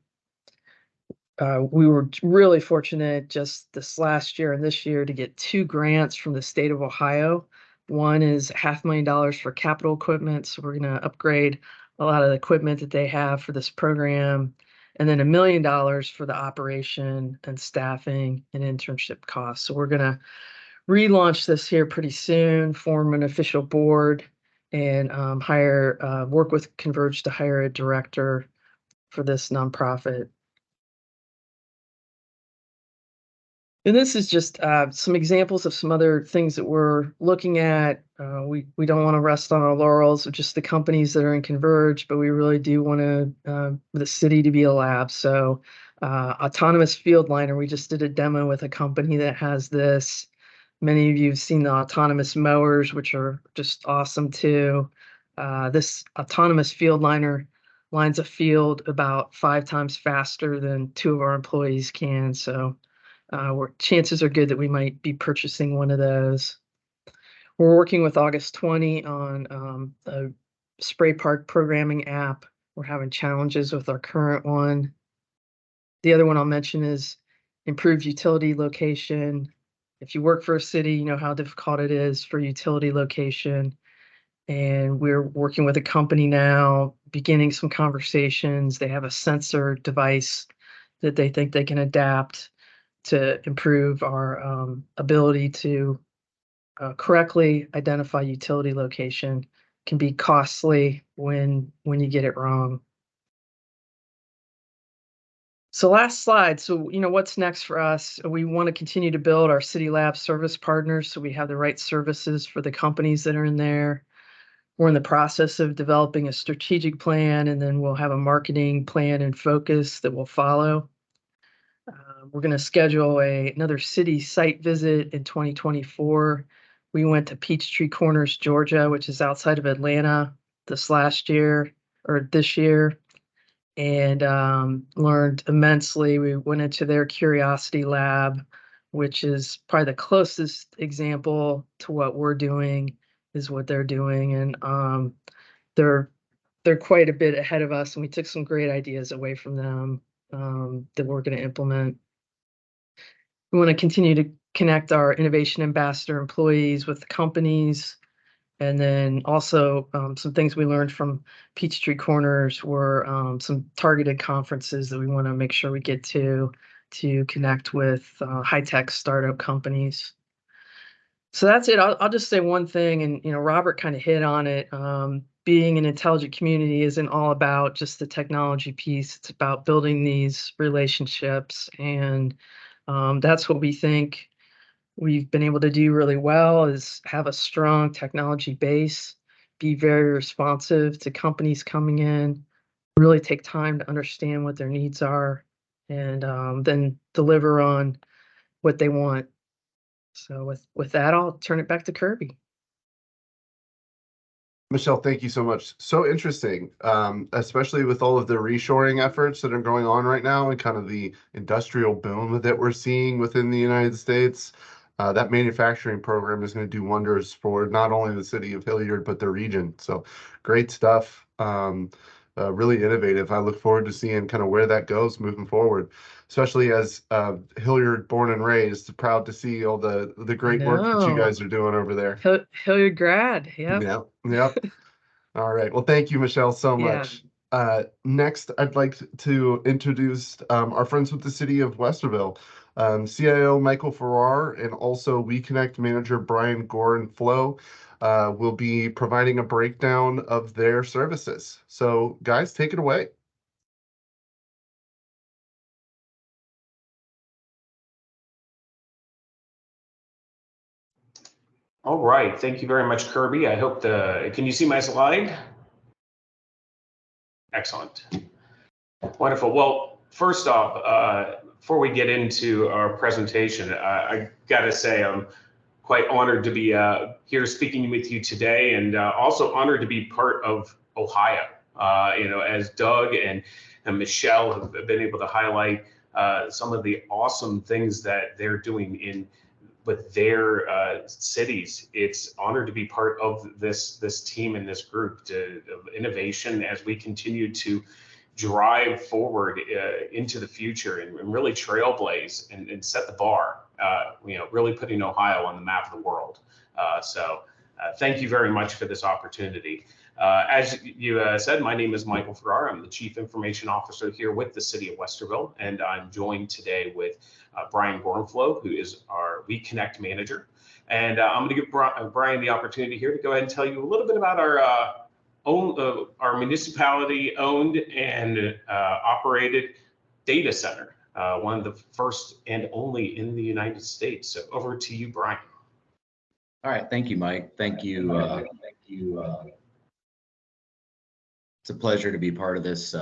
We were really fortunate just this last year and this year to get 2 grants from the state of Ohio. One is $500,000 for capital equipment, so we're going to upgrade a lot of the equipment that they have for this program. and then $1 million for the operation and staffing and internship costs. So we're going to relaunch this here pretty soon, form an official board, and work with Converge to hire a director for this nonprofit. And this is just some examples of some other things that we're looking at. We don't want to rest on our laurels of just the companies that are in Converge, but we really do want the city to be a lab. So autonomous field liner, we just did a demo with a company that has this. Many of you have seen the autonomous mowers, which are just awesome too. This autonomous field liner lines a field about 5 times faster than 2 of our employees can. So chances are good that we might be purchasing one of those. We're working with August 20 on a spray park programming app. We're having challenges with our current one. The other one I'll mention is improved utility location. If you work for a city, you know how difficult it is for utility location. And we're working with a company now, beginning some conversations. They have a sensor device that they think they can adapt to improve our ability to correctly identify utility location. Can be costly when you get it wrong. So last slide. So, what's next for us? We want to continue to build our City Lab service partners so we have the right services for the companies that are in there. We're in the process of developing a strategic plan, and then we'll have a marketing plan and focus that will follow. We're going to schedule another city site visit in 2024. We went to Peachtree Corners, Georgia, which is outside of Atlanta this year, and learned immensely. We went into their Curiosity Lab, which is probably the closest example to what we're doing is what they're doing. And they're quite a bit ahead of us, and we took some great ideas away from them that we're going to implement. We want to continue to connect our innovation ambassador employees with the companies. And then also some things we learned from Peachtree Corners were some targeted conferences that we want to make sure we get to connect with high-tech startup companies. So that's it. I'll just say one thing, and Robert kind of hit on it. Being an intelligent community isn't all about just the technology piece. It's about building these relationships, and that's what we think we've been able to do really well, is have a strong technology base, be very responsive to companies coming in, really take time to understand what their needs are, and then deliver on what they want. So with that, I'll turn it back to Kirby. Michelle, thank you so much. So interesting, especially with all of the reshoring efforts that are going on right now and kind of the industrial boom that we're seeing within the United States. That manufacturing program is going to do wonders for not only the city of Hilliard, but the region. So great stuff. Really innovative. I look forward to seeing kind of where that goes moving forward, especially as Hilliard born and raised. Proud to see all the great work that you guys are doing over there. Hilliard grad. Yep. Yep. All right. Well, thank you, Michelle, so much. Next, I'd like to introduce our friends with the city of Westerville, CIO Michael Farrar, and also WeConnect manager Brian Gorin-Flo will be providing a breakdown of their services. So, guys, take it away. All right. Thank you very much, Kirby. I hope can you see my slide? Excellent. Wonderful. Well, first off, before we get into our presentation, I got to say I'm quite honored to be here speaking with you today, and also honored to be part of Ohio. As Doug and Michelle have been able to highlight some of the awesome things that they're doing with their cities. It's honored to be part of this team and this group of innovation as we continue to drive forward into the future and really trailblaze and set the bar. Really putting Ohio on the map of the world. So thank you very much for this opportunity. As you said, my name is Michael Ferrara. I'm the Chief Information Officer here with the City of Westerville, and I'm joined today with Brian Gormflow, who is our WeConnect manager. And I'm going to give Brian the opportunity here to go ahead and tell you a little bit about our municipality owned and operated data center, one of the first and only in the United States. So over to you, Brian. All right, thank you, Mike. Thank you. It's a pleasure to be part of this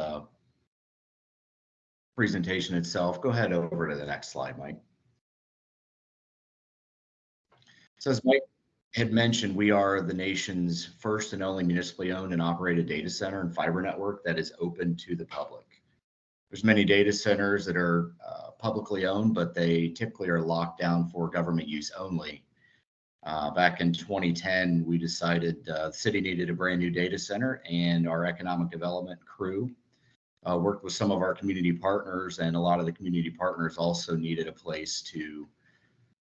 presentation itself. Go ahead over to the next slide, Mike. So as Mike had mentioned, we are the nation's first and only municipally owned and operated data center and fiber network that is open to the public. There's many data centers that are publicly owned, but they typically are locked down for government use only. Back in 2010, we decided the city needed a brand new data center, and our economic development crew worked with some of our community partners, and a lot of the community partners also needed a place to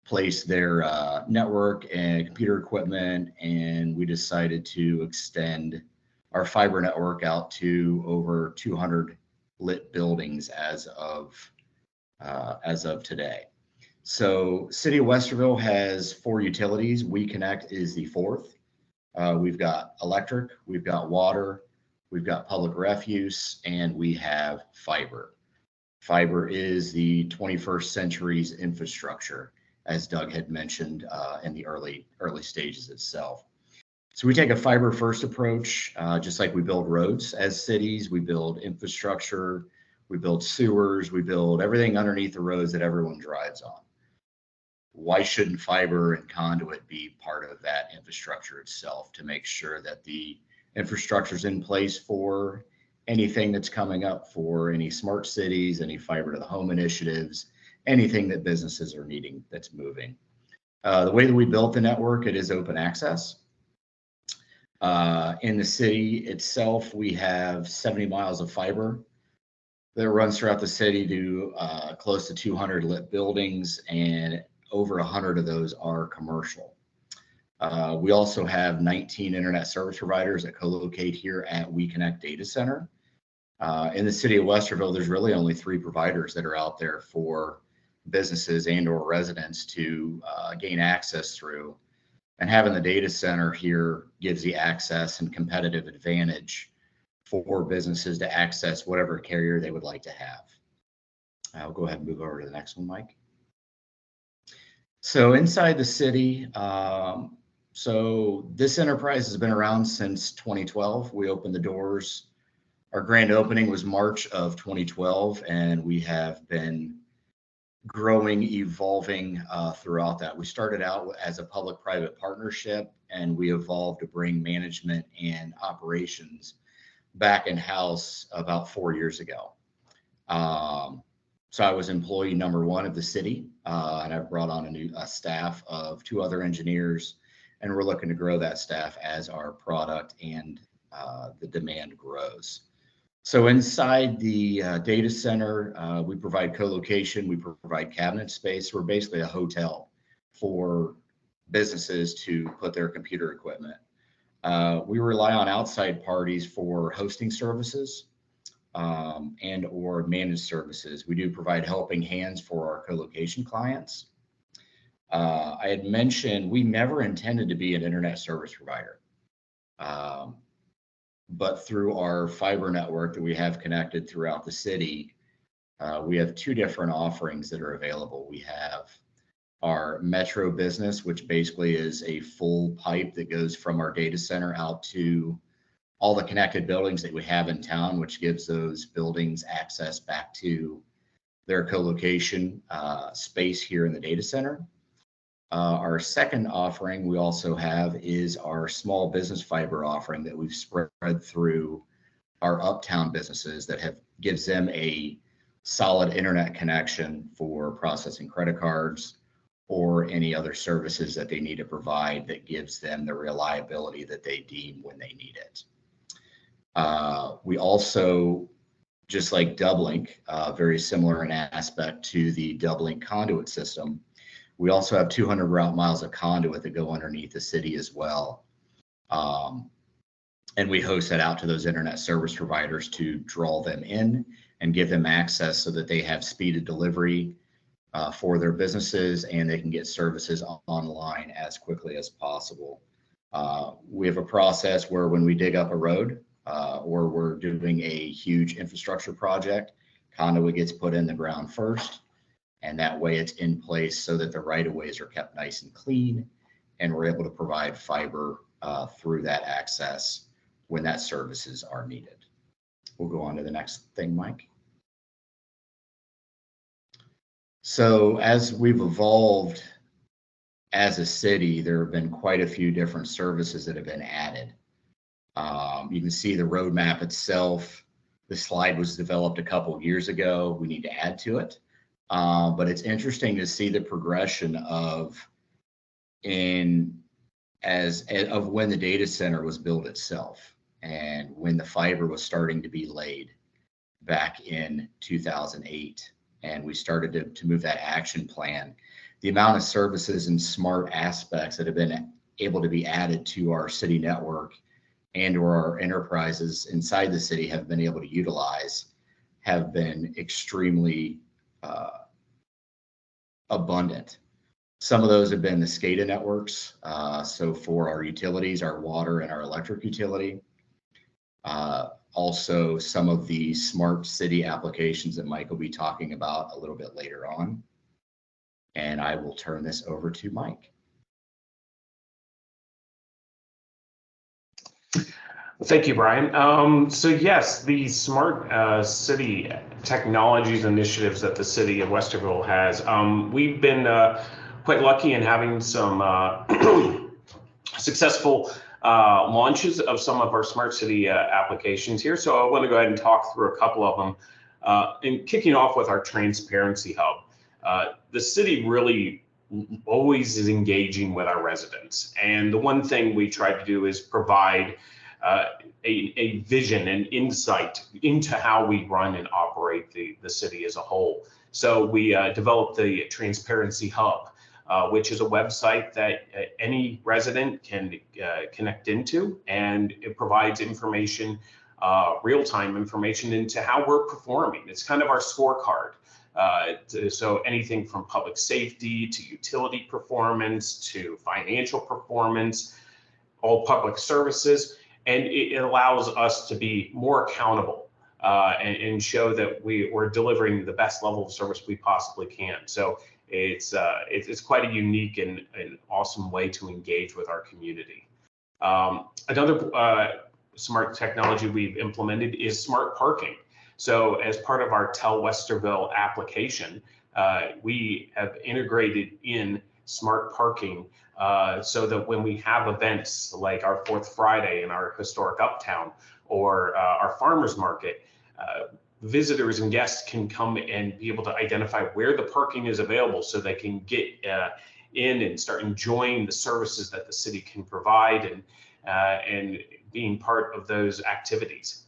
place their network and computer equipment, and we decided to extend our fiber network out to over 200 lit buildings as of today. So City of Westerville has 4 utilities. WeConnect is the 4th. We've got electric, we've got water, we've got public refuse, and we have fiber. Fiber is the 21st century's infrastructure, as Doug had mentioned in the early stages itself. So we take a fiber first approach, just like we build roads as cities, we build infrastructure, we build sewers, we build everything underneath the roads that everyone drives on. Why shouldn't fiber and conduit be part of that infrastructure itself to make sure that the infrastructure is in place for anything that's coming up, for any smart cities, any fiber to the home initiatives, anything that businesses are needing that's moving. The way that we built the network, it is open access. In the city itself, we have 70 miles of fiber that runs throughout the city to close to 200 lit buildings, and over 100 of those are commercial. We also have 19 internet service providers that co-locate here at WeConnect Data Center. In the city of Westerville, there's really only 3 providers that are out there for businesses and or residents to gain access through. And having the data center here gives the access and competitive advantage for businesses to access whatever carrier they would like to have. I'll go ahead and move over to the next one, Mike. So inside the city, so this enterprise has been around since 2012. We opened the doors. Our grand opening was March of 2012, and we have been growing, evolving throughout that. We started out as a public-private partnership, and we evolved to bring management and operations back in-house about 4 years ago. So I was employee number 1 of the city, and I've brought on a staff of 2 other engineers, and we're looking to grow that staff as our product and the demand grows. So inside the data center, we provide co-location, we provide cabinet space. We're basically a hotel for businesses to put their computer equipment. We rely on outside parties for hosting services and or managed services. We do provide helping hands for our co-location clients. I had mentioned we never intended to be an internet service provider. But through our fiber network that we have connected throughout the city, we have 2 different offerings that are available. We have our Metro business, which basically is a full pipe that goes from our data center out to all the connected buildings that we have in town, which gives those buildings access back to their co-location space here in the data center. Our second offering we also have is our small business fiber offering that we've spread through our uptown businesses that gives them a solid internet connection for processing credit cards or any other services that they need to provide that gives them the reliability that they deem when they need it. We also, just like Dublin, very similar in aspect to the Dublin conduit system, We also have 200 route miles of conduit that go underneath the city as well. And we host that out to those internet service providers to draw them in and give them access so that they have speeded delivery for their businesses, and they can get services online as quickly as possible. We have a process where when we dig up a road or we're doing a huge infrastructure project, conduit gets put in the ground first, and that way it's in place so that the right-of-ways are kept nice and clean, and we're able to provide fiber through that access when that services are needed. We'll go on to the next thing, Mike. So as we've evolved as a city, there have been quite a few different services that have been added. You can see the roadmap itself. The slide was developed a couple of years ago. We need to add to it. But it's interesting to see the progression of when the data center was built itself and when the fiber was starting to be laid back in 2008. And we started to move that action plan. The amount of services and smart aspects that have been able to be added to our city network and or our enterprises inside the city have been able to utilize have been extremely abundant. Some of those have been the SCADA networks. So for our utilities, our water and our electric utility. Also some of the smart city applications that Mike will be talking about a little bit later on. And I will turn this over to Mike. Thank you, Brian. So yes, the smart city technologies initiatives that the city of Westerville has, we've been quite lucky in having some successful launches of some of our smart city applications here. So I want to go ahead and talk through a couple of them. And kicking off with our transparency hub. The city really always is engaging with our residents. And the one thing we try to do is provide a vision and insight into how we run and operate the city as a whole. So we developed the Transparency Hub, which is a website that any resident can connect into, and it provides information, real-time information into how we're performing. It's kind of our scorecard. So anything from public safety to utility performance to financial performance, all public services. And it allows us to be more accountable and show that we're delivering the best level of service we possibly can. So it's quite a unique and awesome way to engage with our community. Another smart technology we've implemented is smart parking. So as part of our Tell Westerville application, we have integrated in smart parking so that when we have events like our Fourth Friday in our historic Uptown or our farmers market, visitors and guests can come and be able to identify where the parking is available so they can get in and start enjoying the services that the city can provide and being part of those activities.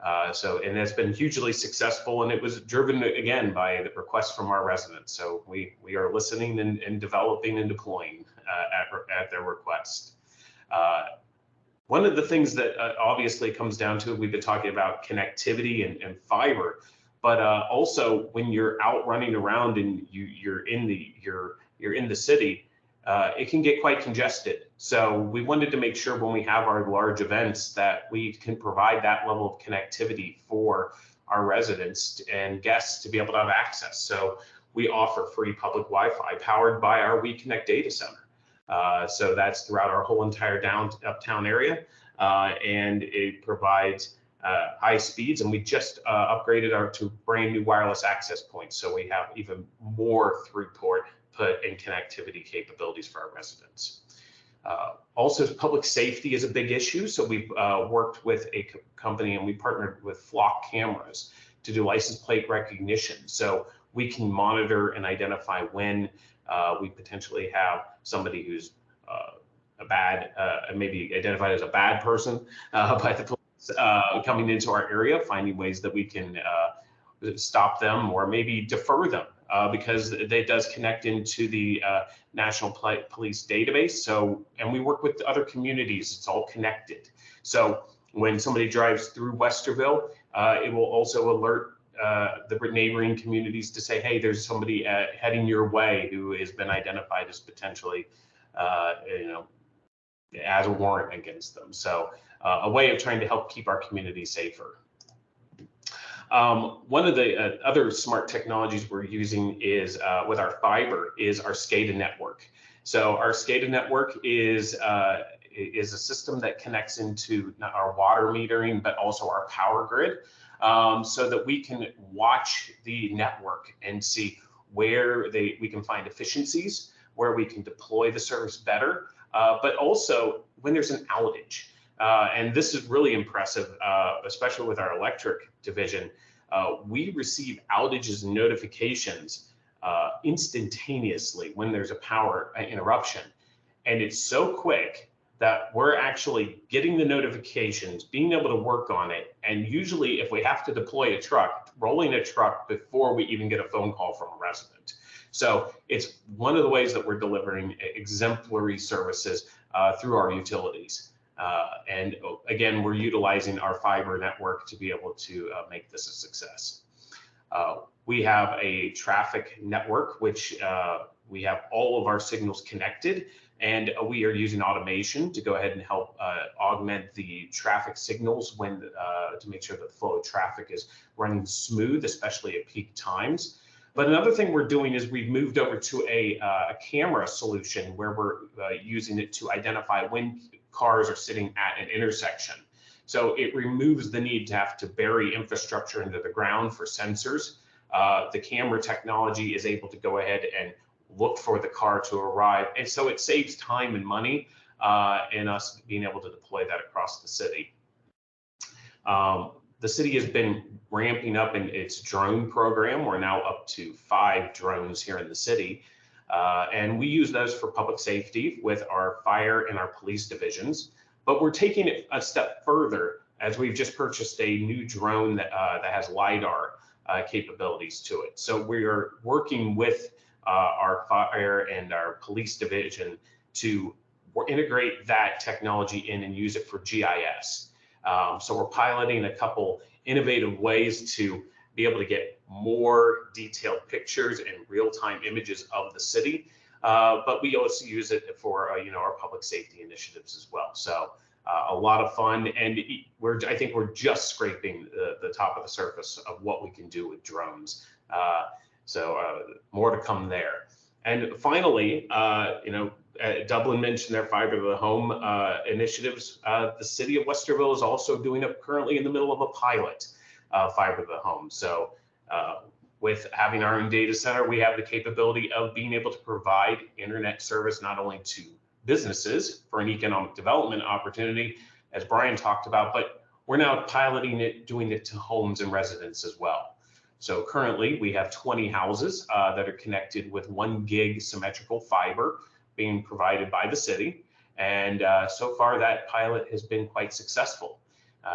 And that's been hugely successful, and it was driven again by the requests from our residents. So we are listening and developing and deploying at their request. One of the things that obviously comes down to, we've been talking about connectivity and fiber, but also when you're out running around and you're in the city, it can get quite congested. So we wanted to make sure when we have our large events that we can provide that level of connectivity for our residents and guests to be able to have access. So we offer free public Wi-Fi powered by our WeConnect data center. So that's throughout our whole entire uptown area, and it provides high speeds, and we just upgraded to brand new wireless access points. So we have even more throughput and connectivity capabilities for our residents. Also, public safety is a big issue. So we've worked with a company and we partnered with Flock Cameras to do license plate recognition. So we can monitor and identify when we potentially have somebody who's maybe identified as a bad person by the police coming into our area, finding ways that we can stop them or maybe defer them because it does connect into the National Police database. So, and we work with other communities, it's all connected. So when somebody drives through Westerville, it will also alert the neighboring communities to say, hey, there's somebody heading your way who has been identified as potentially, as a warrant against them. So a way of trying to help keep our community safer. One of the other smart technologies we're using is with our fiber is our SCADA network. So our SCADA network is a system that connects into our water metering, but also our power grid, so that we can watch the network and see where we can find efficiencies, where we can deploy the service better, but also when there's an outage. And this is really impressive, especially with our electric division. We receive outages and notifications instantaneously when there's a power interruption. And it's so quick that we're actually getting the notifications, being able to work on it. And usually if we have to deploy a truck, rolling a truck before we even get a phone call from a resident. So it's one of the ways that we're delivering exemplary services through our utilities. And again, we're utilizing our fiber network to be able to make this a success. We have a traffic network, which we have all of our signals connected, and we are using automation to go ahead and help augment the traffic signals when to make sure that the flow of traffic is running smooth, especially at peak times. But another thing we're doing is we've moved over to a camera solution where we're using it to identify when cars are sitting at an intersection. So it removes the need to have to bury infrastructure into the ground for sensors. The camera technology is able to go ahead and look for the car to arrive. And so it saves time and money and us being able to deploy that across the city. The city has been ramping up in its drone program. We're now up to 5 drones here in the city. And we use those for public safety with our fire and our police divisions. But we're taking it a step further as we've just purchased a new drone that has LiDAR capabilities to it. So we are working with our fire and our police division to integrate that technology in and use it for GIS. So we're piloting a couple innovative ways to be able to get more detailed pictures and real-time images of the city, but we also use it for our public safety initiatives as well. So a lot of fun, and I think we're just scraping the top of the surface of what we can do with drones. So more to come there. And finally, Dublin mentioned their fiber to the home initiatives. The city of Westerville is also doing it currently in the middle of a pilot, fiber to the home. So with having our own data center, we have the capability of being able to provide internet service not only to businesses for an economic development opportunity, as Brian talked about, but we're now piloting it, doing it to homes and residents as well. So currently we have 20 houses that are connected with 1 gig symmetrical fiber being provided by the city. And so far that pilot has been quite successful.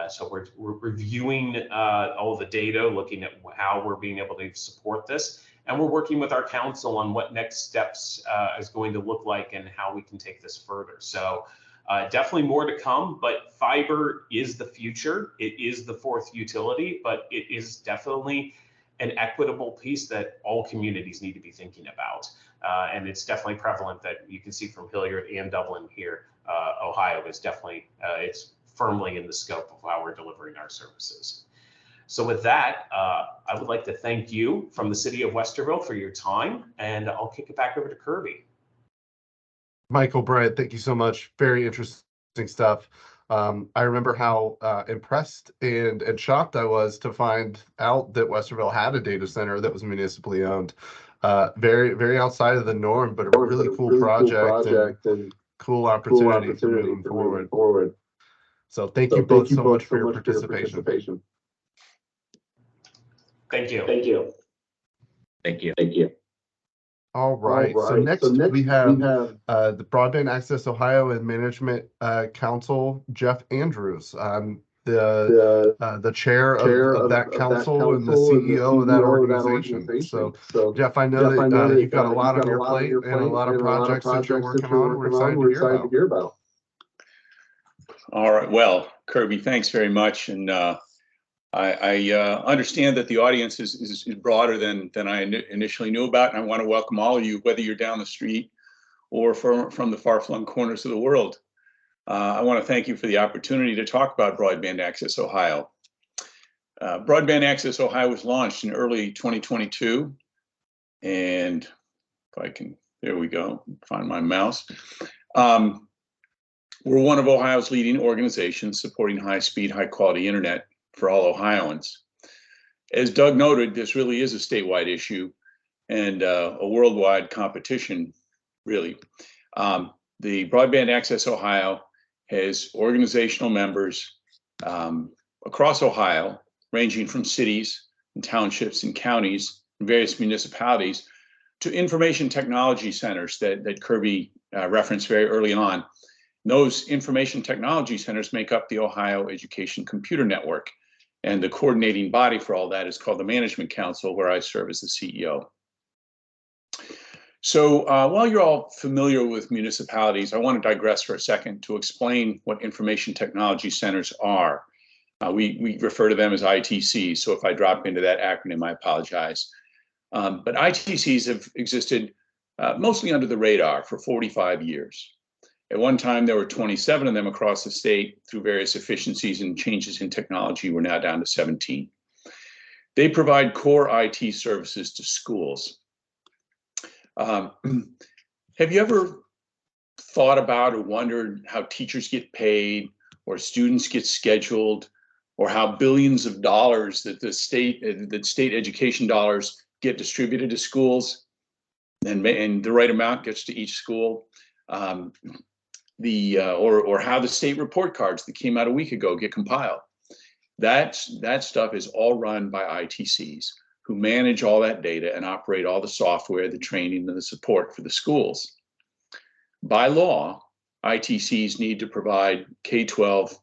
So we're reviewing all the data, looking at how we're being able to support this. And we're working with our council on what next steps is going to look like and how we can take this further. So definitely more to come, but fiber is the future. It is the 4th utility, but it is definitely an equitable piece that all communities need to be thinking about. And it's definitely prevalent that you can see from Hilliard and Dublin here, Ohio is definitely, it's firmly in the scope of how we're delivering our services. So with that, I would like to thank you from the city of Westerville for your time, and I'll kick it back over to Kirby. Michael, Brian, thank you so much. Very interesting stuff. I remember how impressed and shocked I was to find out that Westerville had a data center that was municipally owned. Very, very outside of the norm, but a really cool project and cool opportunity for moving forward. So thank you both so much for your participation. Thank you. Thank you. Thank you. All right. So next we have the Broadband Access Ohio and Management Council, Jeff Andrews. the chair of that council and the CEO of that organization. So, Jeff, I know that you've got a lot on your plate and a lot of projects that you're working on. We're excited to hear about. All right. Well, Kirby, thanks very much. And I understand that the audience is broader than I initially knew about. And I want to welcome all of you, whether you're down the street or from the far-flung corners of the world. I want to thank you for the opportunity to talk about Broadband Access Ohio. Broadband Access Ohio was launched in early 2022. And if I can, there we go, find my mouse. We're one of Ohio's leading organizations supporting high-speed, high-quality internet for all Ohioans. As Doug noted, this really is a statewide issue and a worldwide competition, really. The Broadband Access Ohio has organizational members across Ohio, ranging from cities and townships and counties and various municipalities to information technology centers that Kirby referenced very early on. Those information technology centers make up the Ohio Education Computer Network, and the coordinating body for all that is called the Management Council, where I serve as the CEO. So while you're all familiar with municipalities, I want to digress for a second to explain what information technology centers are. We refer to them as ITCs, so if I drop into that acronym, I apologize. But ITCs have existed mostly under the radar for 45 years. At one time, there were 27 of them across the state. Through various efficiencies and changes in technology, we're now down to 17. They provide core IT services to schools. Have you ever thought about or wondered how teachers get paid or students get scheduled, or how billions of dollars that state education dollars get distributed to schools and the right amount gets to each school? Or how the state report cards that came out a week ago get compiled. That stuff is all run by ITCs, who manage all that data and operate all the software, the training, and the support for the schools. By law, ITCs need to provide K-12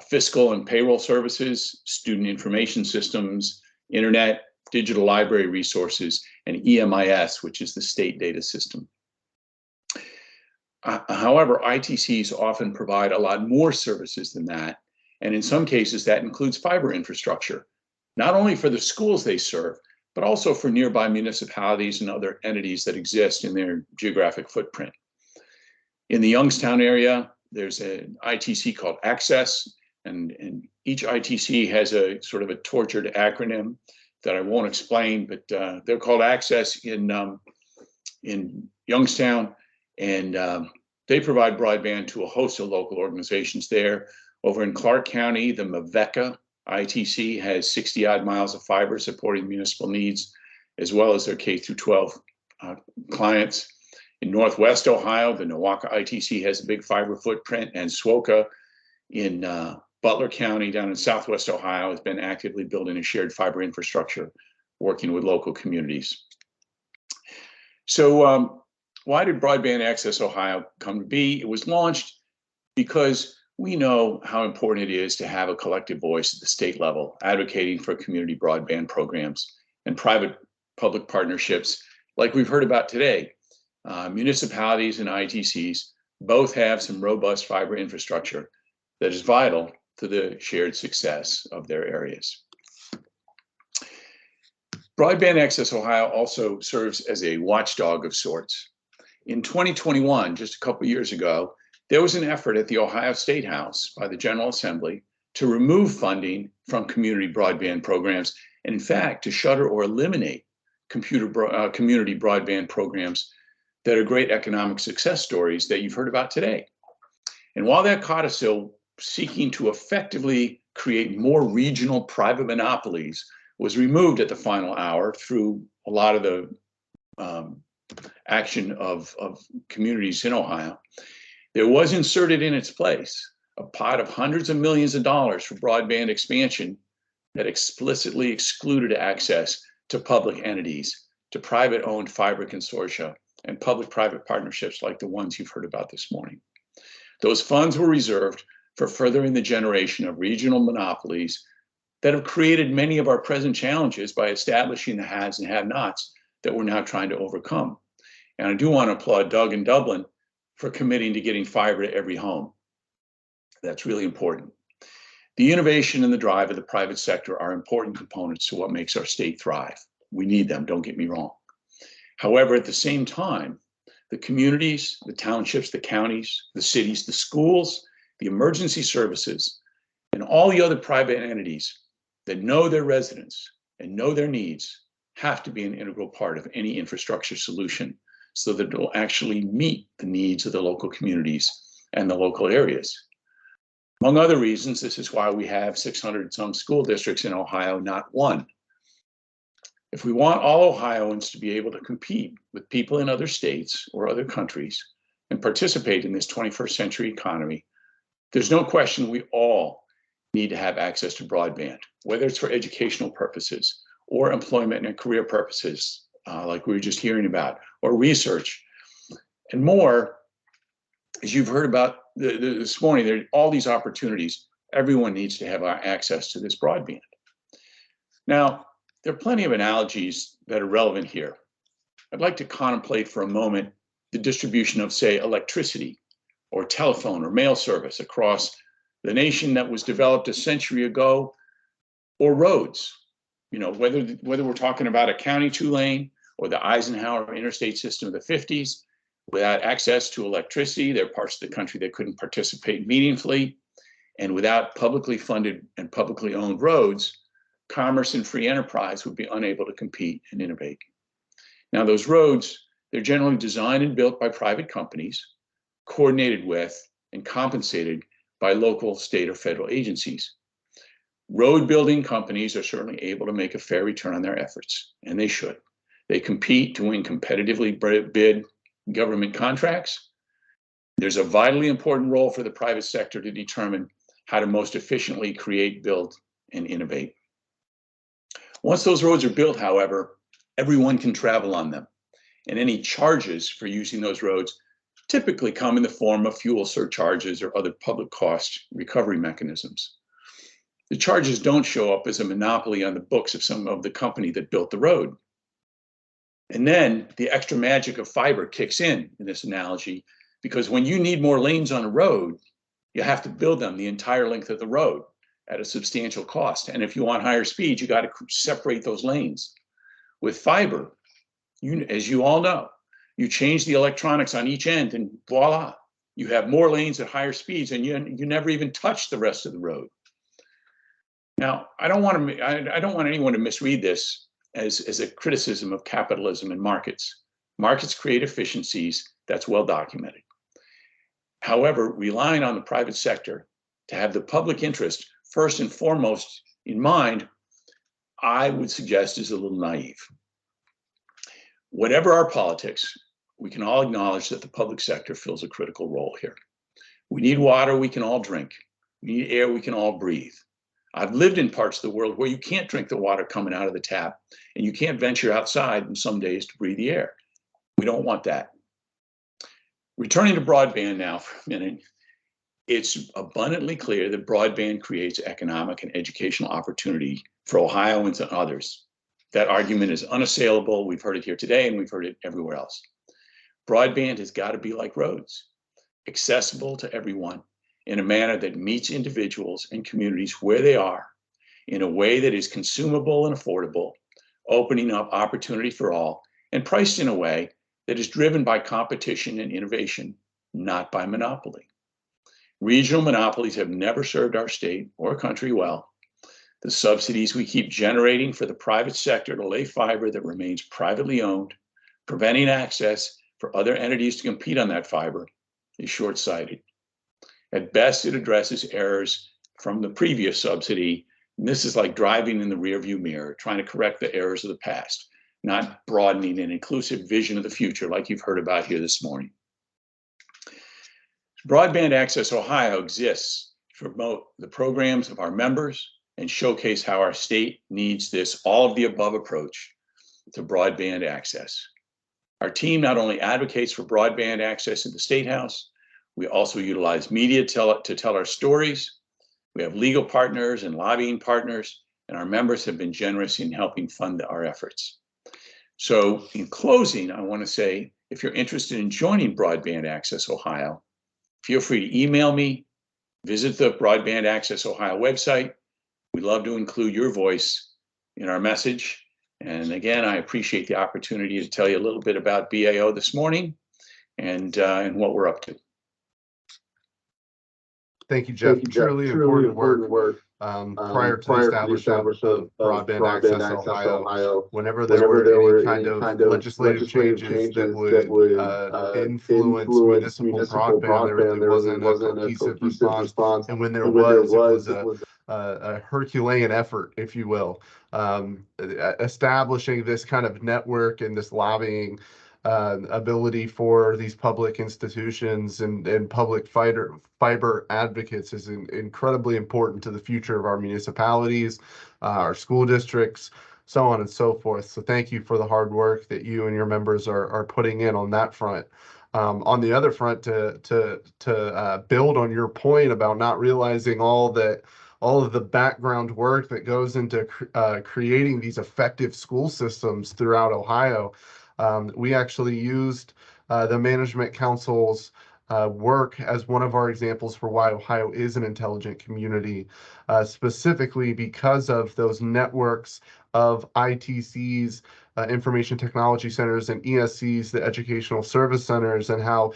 fiscal and payroll services, student information systems, internet, digital library resources, and EMIS, which is the state data system. However, ITCs often provide a lot more services than that. And in some cases, that includes fiber infrastructure, not only for the schools they serve, but also for nearby municipalities and other entities that exist in their geographic footprint. In the Youngstown area, there's an ITC called Access, and each ITC has a sort of a tortured acronym that I won't explain, but they're called Access in Youngstown. And they provide broadband to a host of local organizations there. Over in Clark County, the Mavecca ITC has 60 odd miles of fiber supporting municipal needs, as well as their K-12 clients. In Northwest Ohio, the Nowaka ITC has a big fiber footprint, and SWOCA in Butler County down in Southwest Ohio has been actively building a shared fiber infrastructure, working with local communities. So, why did Broadband Access Ohio come to be? It was launched because we know how important it is to have a collective voice at the state level, advocating for community broadband programs and private-public partnerships like we've heard about today. Municipalities and ITCs both have some robust fiber infrastructure that is vital to the shared success of their areas. Broadband Access Ohio also serves as a watchdog of sorts. In 2021, just a couple of years ago, there was an effort at the Ohio State House by the General Assembly to remove funding from community broadband programs, and in fact, to shutter or eliminate community broadband programs that are great economic success stories that you've heard about today. And while that codicil seeking to effectively create more regional private monopolies was removed at the final hour through a lot of the action of communities in Ohio, there was inserted in its place a pot of hundreds of millions of dollars for broadband expansion that explicitly excluded access to public entities, to private-owned fiber consortia, and public-private partnerships like the ones you've heard about this morning. Those funds were reserved for furthering the generation of regional monopolies that have created many of our present challenges by establishing the haves and have-nots that we're now trying to overcome. And I do want to applaud Doug in Dublin for committing to getting fiber to every home. That's really important. The innovation and the drive of the private sector are important components to what makes our state thrive. We need them, don't get me wrong. However, at the same time, the communities, the townships, the counties, the cities, the schools, the emergency services, and all the other private entities that know their residents and know their needs have to be an integral part of any infrastructure solution so that it will actually meet the needs of the local communities and the local areas. Among other reasons, this is why we have 600 some school districts in Ohio, not one. If we want all Ohioans to be able to compete with people in other states or other countries and participate in this 21st century economy, there's no question we all need to have access to broadband, whether it's for educational purposes or employment and career purposes, like we were just hearing about, or research and more. As you've heard about this morning, there are all these opportunities. Everyone needs to have access to this broadband. Now, there are plenty of analogies that are relevant here. I'd like to contemplate for a moment the distribution of, say, electricity or telephone or mail service across the nation that was developed a century ago, or roads. You know, whether we're talking about a county 2-lane or the Eisenhower interstate system of the 50s, without access to electricity, there are parts of the country that couldn't participate meaningfully. And without publicly funded and publicly owned roads, commerce and free enterprise would be unable to compete and innovate. Now, those roads, they're generally designed and built by private companies, coordinated with and compensated by local, state, or federal agencies. Road building companies are certainly able to make a fair return on their efforts, and they should. They compete to win competitively bid government contracts. There's a vitally important role for the private sector to determine how to most efficiently create, build, and innovate. Once those roads are built, however, everyone can travel on them, and any charges for using those roads typically come in the form of fuel surcharges or other public cost recovery mechanisms. The charges don't show up as a monopoly on the books of some of the company that built the road. And then the extra magic of fiber kicks in this analogy, because when you need more lanes on a road, you have to build them the entire length of the road at a substantial cost. And if you want higher speeds, you got to separate those lanes. With fiber, as you all know, you change the electronics on each end and voila, you have more lanes at higher speeds and you never even touch the rest of the road. Now, I don't want anyone to misread this as a criticism of capitalism and markets. Markets create efficiencies, that's well documented. However, relying on the private sector to have the public interest first and foremost in mind, I would suggest is a little naive. Whatever our politics, we can all acknowledge that the public sector fills a critical role here. We need water we can all drink. We need air we can all breathe. I've lived in parts of the world where you can't drink the water coming out of the tap and you can't venture outside in some days to breathe the air. We don't want that. Returning to broadband now for a minute, it's abundantly clear that broadband creates economic and educational opportunity for Ohioans and others. That argument is unassailable. We've heard it here today and we've heard it everywhere else. Broadband has got to be like roads, accessible to everyone in a manner that meets individuals and communities where they are, in a way that is consumable and affordable, opening up opportunity for all, and priced in a way that is driven by competition and innovation, not by monopoly. Regional monopolies have never served our state or country well. The subsidies we keep generating for the private sector to lay fiber that remains privately owned, preventing access for other entities to compete on that fiber, is short-sighted. At best, it addresses errors from the previous subsidy. And this is like driving in the rearview mirror, trying to correct the errors of the past, not broadening an inclusive vision of the future like you've heard about here this morning. Broadband Access Ohio exists to promote the programs of our members and showcase how our state needs this all of the above approach to broadband access. Our team not only advocates for broadband access in the State House, We also utilize media to tell our stories. We have legal partners and lobbying partners, and our members have been generous in helping fund our efforts. So in closing, I want to say, if you're interested in joining Broadband Access Ohio, feel free to email me, visit the Broadband Access Ohio website. We'd love to include your voice in our message. And again, I appreciate the opportunity to tell you a little bit about BAO this morning and what we're up to. Thank you, Jeff. Truly important work. Prior to the establishment of Broadband Access Ohio, whenever there were any kind of legislative changes that would influence municipal broadband, there wasn't a cohesive response. And when there was, it was a Herculean effort, if you will, establishing this kind of network and this lobbying ability for these public institutions and public fiber advocates is incredibly important to the future of our municipalities, our school districts, so on and so forth. So thank you for the hard work that you and your members are putting in on that front. On the other front, to build on your point about not realizing all of the background work that goes into creating these effective school systems throughout Ohio. We actually used the Management Council's work as one of our examples for why Ohio is an intelligent community, specifically because of those networks of ITCs, information technology centers, and ESCs, the educational service centers, and how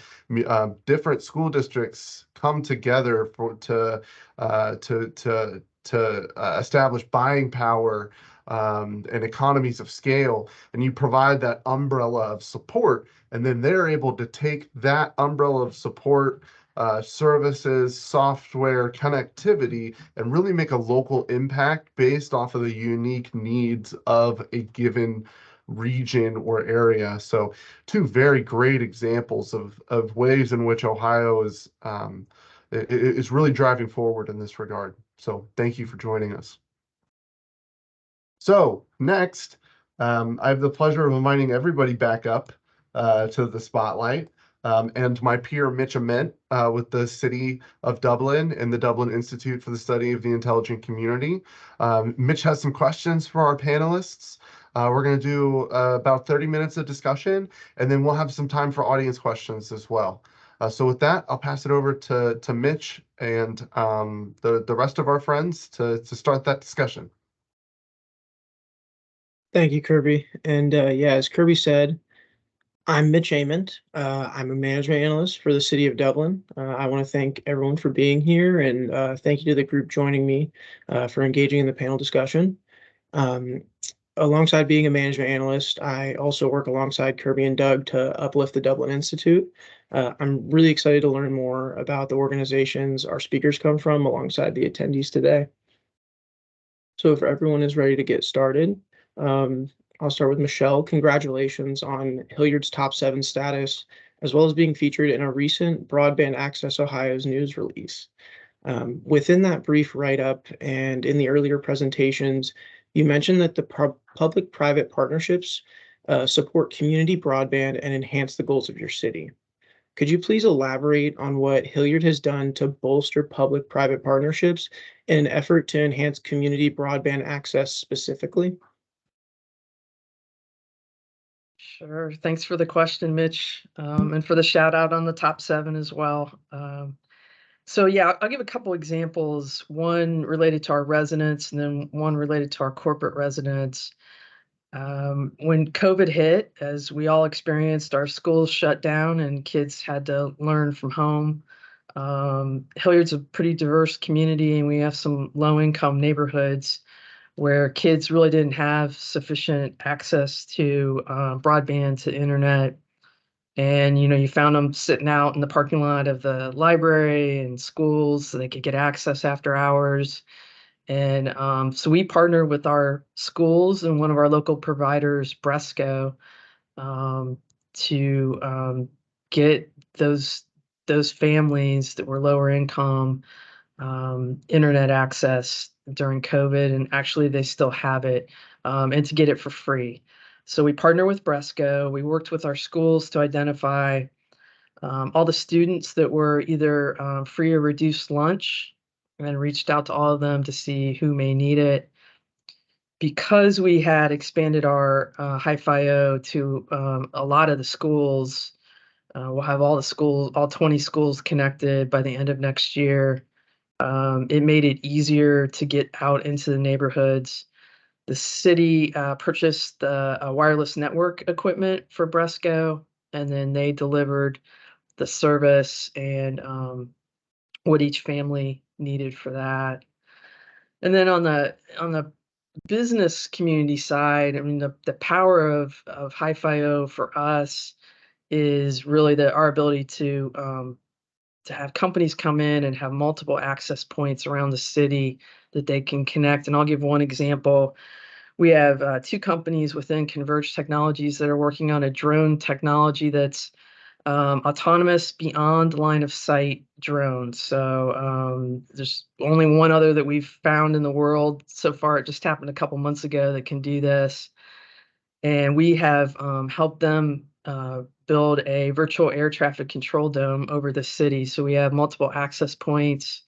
different school districts come together to establish buying power and economies of scale, and you provide that umbrella of support, and then they're able to take that umbrella of support, services, software, connectivity, and really make a local impact based off of the unique needs of a given region or area. So two very great examples of ways in which Ohio is really driving forward in this regard. So thank you for joining us. So next, I have the pleasure of inviting everybody back up to the spotlight, and my peer Mitch Ament with the City of Dublin and the Dublin Institute for the Study of the Intelligent Community. Mitch has some questions for our panelists. We're going to do about 30 minutes of discussion, and then we'll have some time for audience questions as well. So with that, I'll pass it over to Mitch and the rest of our friends to start that discussion. Thank you, Kirby. And yeah, as Kirby said, I'm Mitch Ament. I'm a management analyst for the City of Dublin. I want to thank everyone for being here, and thank you to the group joining me for engaging in the panel discussion. Alongside being a management analyst, I also work alongside Kirby and Doug to uplift the Dublin Institute. I'm really excited to learn more about the organizations our speakers come from alongside the attendees today. So if everyone is ready to get started, I'll start with Michelle. Congratulations on Hilliard's top 7 status, as well as being featured in a recent Broadband Access Ohio's news release. Within that brief write-up and in the earlier presentations, you mentioned that the public-private partnerships support community broadband and enhance the goals of your city. Could you please elaborate on what Hilliard has done to bolster public-private partnerships in an effort to enhance community broadband access specifically? Sure. Thanks for the question, Mitch, and for the shout out on the top 7 as well. So yeah, I'll give a couple examples, one related to our residents and then one related to our corporate residents. When COVID hit, as we all experienced, our schools shut down and kids had to learn from home. Hilliard's a pretty diverse community, and we have some low-income neighborhoods where kids really didn't have sufficient access to broadband, to internet. And, you found them sitting out in the parking lot of the library and schools so they could get access after hours. And so we partnered with our schools and one of our local providers, Bresco, to get those families that were lower income internet access during COVID, and actually they still have it, and to get it for free. So we partner with Bresco. We worked with our schools to identify all the students that were either free or reduced lunch, and reached out to all of them to see who may need it. Because we had expanded our Hi-Fi-O to a lot of the schools, we'll have all 20 schools connected by the end of next year. It made it easier to get out into the neighborhoods. The city purchased the wireless network equipment for Bresco, and then they delivered the service and what each family needed for that. And then on the business community side, I mean, the power of Hi-Fi-O for us is really our ability to have companies come in and have multiple access points around the city that they can connect. And I'll give one example. We have 2 companies within Converge Technologies that are working on a drone technology that's autonomous beyond line of sight drones. So there's only one other that we've found in the world so far. It just happened a couple months ago that can do this. And we have helped them build a virtual air traffic control dome over the city. So we have multiple access points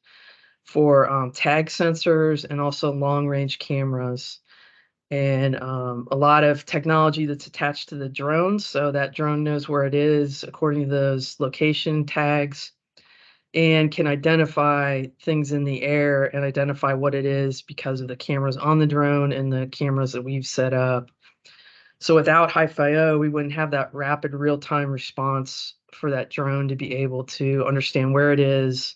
for tag sensors and also long range cameras. And a lot of technology that's attached to the drone, so that drone knows where it is according to those location tags, and can identify things in the air and identify what it is because of the cameras on the drone and the cameras that we've set up. So without Hi-Fi-O, we wouldn't have that rapid real-time response for that drone to be able to understand where it is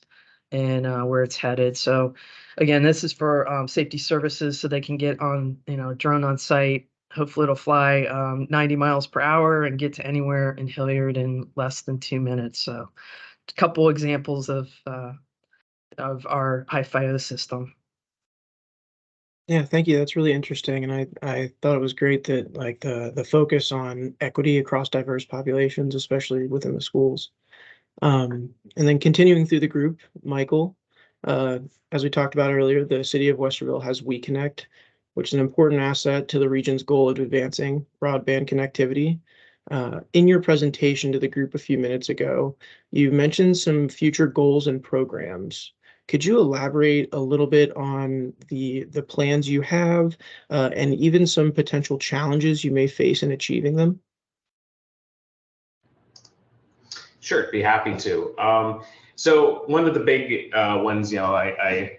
and where it's headed. So again, this is for safety services, so they can get on, drone on site. Hopefully it'll fly 90 miles per hour and get to anywhere in Hilliard in less than 2 minutes. So a couple examples of our Hi-Fi-O system. Yeah, thank you. That's really interesting. And I thought it was great that like the focus on equity across diverse populations, especially within the schools. And then continuing through the group, Michael, as we talked about earlier, the city of Westerville has WeConnect, which is an important asset to the region's goal of advancing broadband connectivity. In your presentation to the group a few minutes ago, you mentioned some future goals and programs. Could you elaborate a little bit on the plans you have and even some potential challenges you may face in achieving them? Sure, be happy to. So one of the big ones, I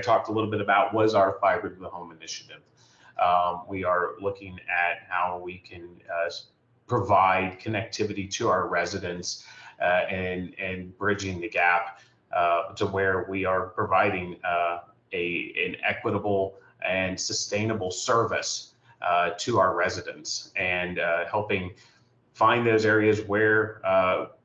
talked a little bit about was our fiber to the home initiative. We are looking at how we can provide connectivity to our residents and bridging the gap to where we are providing an equitable and sustainable service to our residents, and helping find those areas where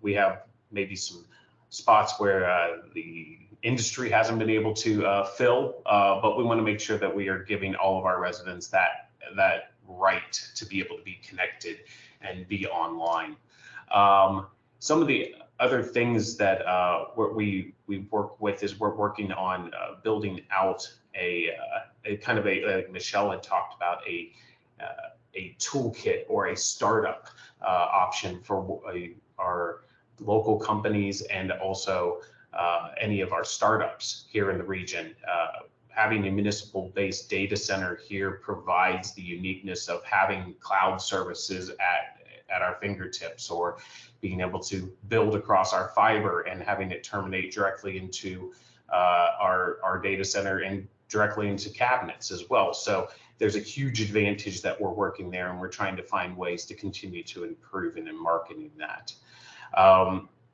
we have maybe some spots where the industry hasn't been able to fill, but we want to make sure that we are giving all of our residents that right to be able to be connected and be online. Some of the other things that we work with is we're working on building out a kind of like Michelle had talked about, a toolkit or a startup option for our local companies and also any of our startups here in the region. Having a municipal-based data center here provides the uniqueness of having cloud services at our fingertips, or being able to build across our fiber and having it terminate directly into our data center and directly into cabinets as well. So there's a huge advantage that we're working there, and we're trying to find ways to continue to improve and in marketing that.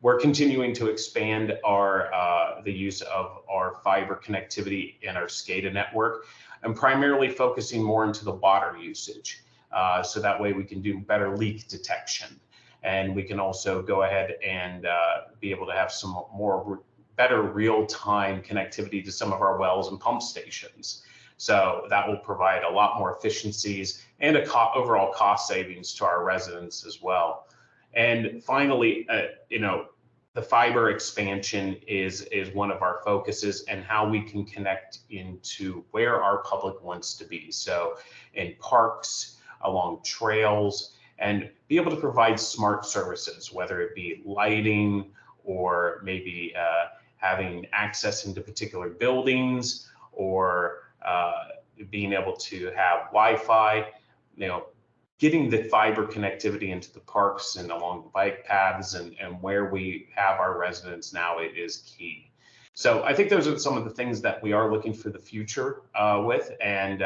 We're continuing to expand the use of our fiber connectivity in our SCADA network, and primarily focusing more into the water usage. So that way we can do better leak detection, and we can also go ahead and be able to have some better real-time connectivity to some of our wells and pump stations. So that will provide a lot more efficiencies and overall cost savings to our residents as well. And finally, the fiber expansion is one of our focuses, and how we can connect into where our public wants to be. So in parks, along trails, and be able to provide smart services, whether it be lighting or maybe having access into particular buildings, or being able to have Wi-Fi, getting the fiber connectivity into the parks and along the bike paths and where we have our residents now, it is key. So I think those are some of the things that we are looking for the future with, and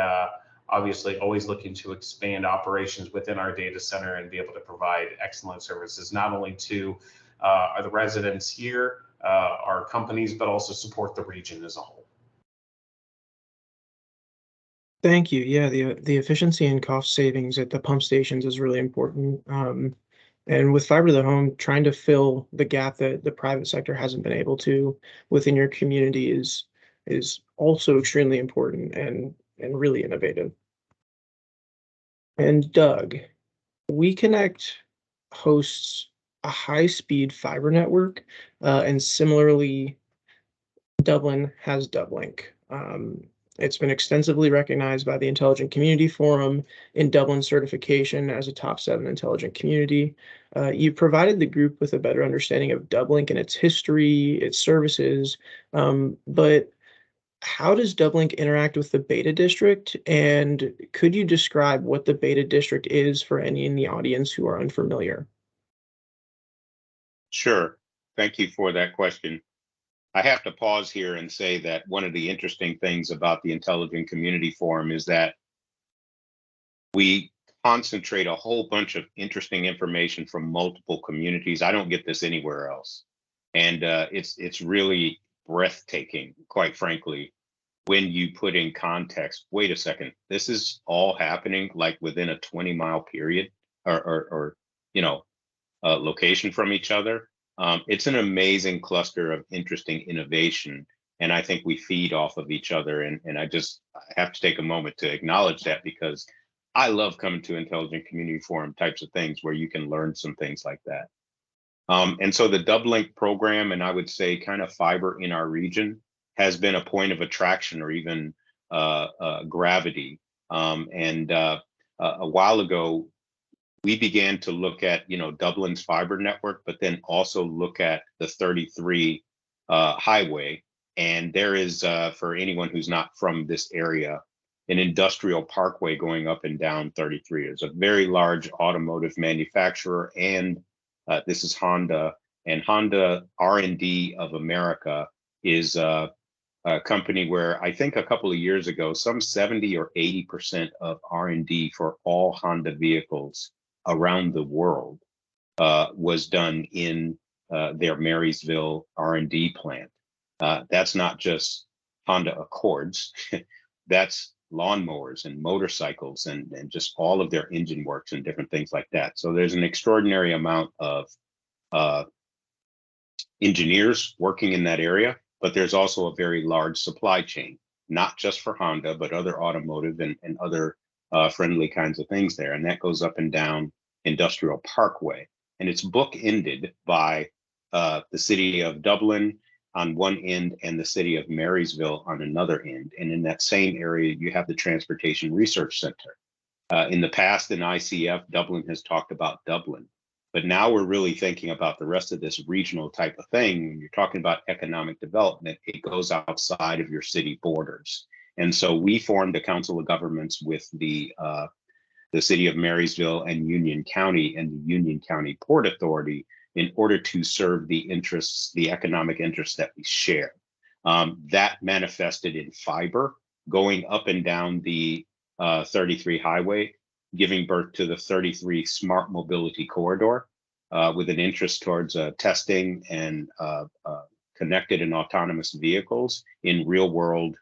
obviously always looking to expand operations within our data center and be able to provide excellent services, not only to the residents here, our companies, but also support the region as a whole. Thank you. Yeah, the efficiency and cost savings at the pump stations is really important. And with fiber to the home, trying to fill the gap that the private sector hasn't been able to within your community is also extremely important and really innovative. And Doug, WeConnect hosts a high-speed fiber network, and similarly, Dublin has Dublink. It's been extensively recognized by the Intelligent Community Forum in Dublin certification as a top 7 intelligent community. You provided the group with a better understanding of Dublink and its history, its services, but how does Dublink interact with the Beta District? And could you describe what the Beta District is for any in the audience who are unfamiliar? Sure. Thank you for that question. I have to pause here and say that one of the interesting things about the Intelligent Community Forum is that we concentrate a whole bunch of interesting information from multiple communities. I don't get this anywhere else. And it's really breathtaking, quite frankly, when you put in context, wait a second, this is all happening like within a 20-mile period or location from each other. It's an amazing cluster of interesting innovation, and I think we feed off of each other. And I have to take a moment to acknowledge that, because I love coming to Intelligent Community Forum types of things where you can learn some things like that. And so the Dublink program, and I would say kind of fiber in our region, has been a point of attraction or even gravity. A while ago, we began to look at, Dublin's fiber network, but then also look at the 33 highway. And there is, for anyone who's not from this area, an industrial parkway going up and down 33. It's a very large automotive manufacturer, and this is Honda. And Honda R&D of America is a company where I think a couple of years ago, some 70 or 80% of R&D for all Honda vehicles around the world was done in their Marysville R&D plant. That's not just Honda Accords, that's lawnmowers and motorcycles and just all of their engine works and different things like that. So there's an extraordinary amount of engineers working in that area, but there's also a very large supply chain, not just for Honda, but other automotive and other friendly kinds of things there. And that goes up and down Industrial Parkway. And it's bookended by the city of Dublin on one end and the city of Marysville on another end. And in that same area, you have the Transportation Research Center. In the past, in ICF, Dublin has talked about Dublin. But now we're really thinking about the rest of this regional type of thing. When you're talking about economic development, it goes outside of your city borders. And so we formed a council of governments with the city of Marysville and Union County and the Union County Port Authority in order to serve the interests, the economic interests that we share. That manifested in fiber going up and down the 33 highway, giving birth to the 33 Smart Mobility Corridor, with an interest towards testing and connected and autonomous vehicles in real world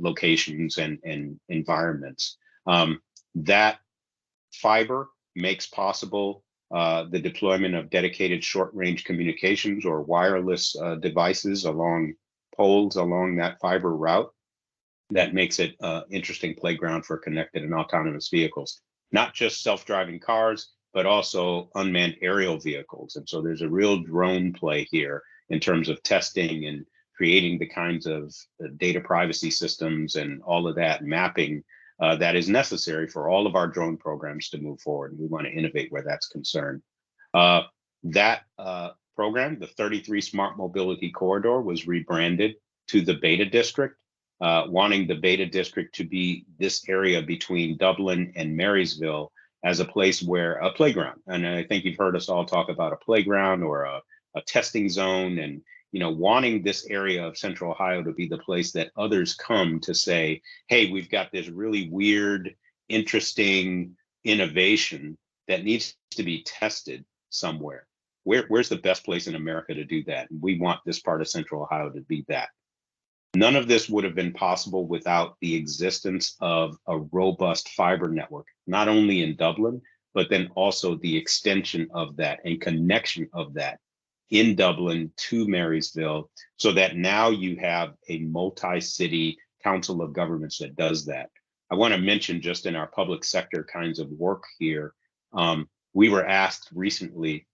locations and environments. That fiber makes possible the deployment of dedicated short-range communications or wireless devices along poles along that fiber route. That makes it an interesting playground for connected and autonomous vehicles, not just self-driving cars, but also unmanned aerial vehicles. And so there's a real drone play here in terms of testing and creating the kinds of data privacy systems and all of that, mapping that is necessary for all of our drone programs to move forward. We want to innovate where that's concerned. That program, the 33 Smart Mobility Corridor, was rebranded to the Beta District, wanting the Beta District to be this area between Dublin and Marysville as a place where a playground. And I think you've heard us all talk about a playground or a testing zone, and wanting this area of Central Ohio to be the place that others come to say, hey, we've got this really weird, interesting innovation that needs to be tested somewhere. Where's the best place in America to do that? And we want this part of Central Ohio to be that. None of this would have been possible without the existence of a robust fiber network, not only in Dublin, but then also the extension of that and connection of that in Dublin to Marysville, so that now you have a multi-city council of governments that does that. I want to mention, just in our public sector kinds of work here, we were asked recently,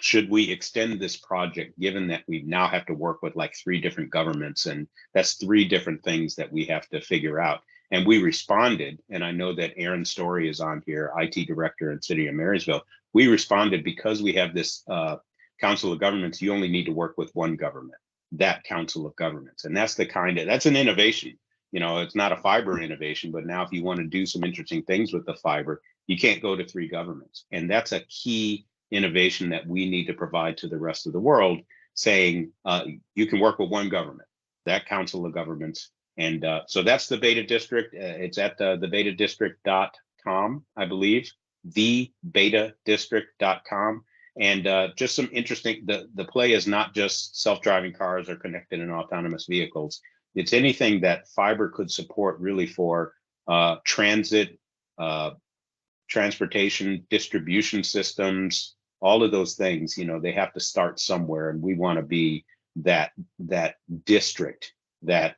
should we extend this project, given that we now have to work with like 3 different governments, and that's 3 different things that we have to figure out. And we responded, and I know that Aaron Story is on here, IT director in City of Marysville. We responded, because we have this Council of Governments, you only need to work with one government, that Council of Governments. And that's that's an innovation. It's not a fiber innovation, but now if you want to do some interesting things with the fiber, you can't go to 3 governments. And that's a key innovation that we need to provide to the rest of the world, saying you can work with one government, that Council of Governments. And so that's the Beta District. It's at thebetadistrict.com, I believe, thebetadistrict.com. And just some interesting, the play is not just self-driving cars or connected and autonomous vehicles. It's anything that fiber could support, really, for transit, transportation, distribution systems, all of those things. They have to start somewhere, and we want to be that district that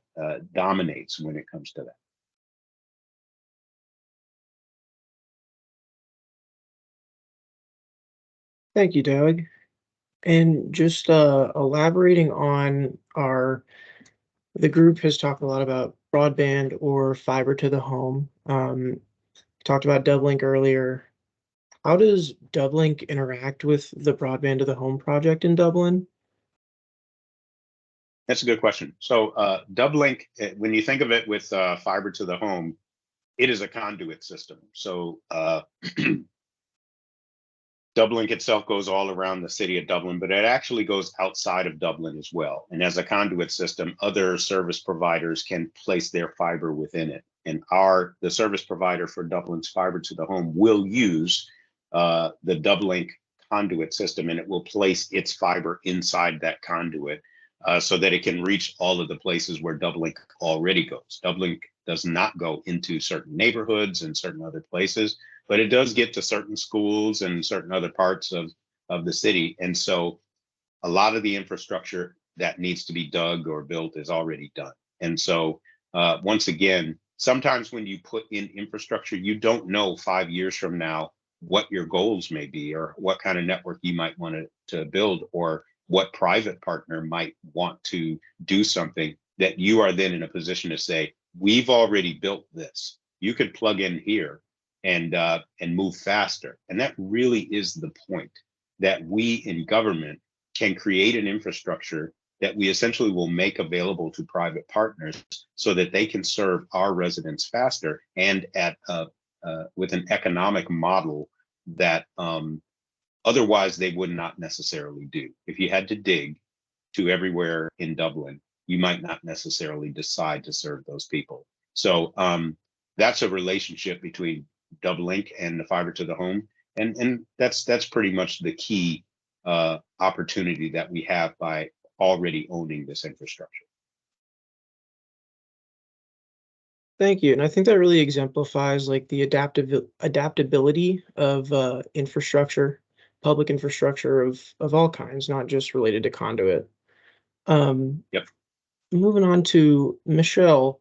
dominates when it comes to that. Thank you, Doug. And just elaborating on the group has talked a lot about broadband or fiber to the home. Talked about Dublink earlier. How does Dublink interact with the Broadband to the Home project in Dublin? That's a good question. So Dublink, when you think of it with fiber to the home, it is a conduit system. So Dublink itself goes all around the city of Dublin, but it actually goes outside of Dublin as well. And as a conduit system, other service providers can place their fiber within it. And the service provider for Dublin's fiber to the home will use the Dublink conduit system, and it will place its fiber inside that conduit so that it can reach all of the places where Dublink already goes. Dublink does not go into certain neighborhoods and certain other places, but it does get to certain schools and certain other parts of the city. And so a lot of the infrastructure that needs to be dug or built is already done. And so once again, sometimes when you put in infrastructure, you don't know 5 years from now what your goals may be, or what kind of network you might want to build, or what private partner might want to do something that you are then in a position to say, we've already built this. You could plug in here and move faster. And that really is the point, that we in government can create an infrastructure that we essentially will make available to private partners so that they can serve our residents faster and at with an economic model that otherwise they would not necessarily do. If you had to dig to everywhere in Dublin, you might not necessarily decide to serve those people. So that's a relationship between Dublink and the fiber to the home. And that's pretty much the key opportunity that we have by already owning this infrastructure. Thank you. And I think that really exemplifies like the adaptability of infrastructure, public infrastructure of all kinds, not just related to conduit. Yep. Moving on to Michelle,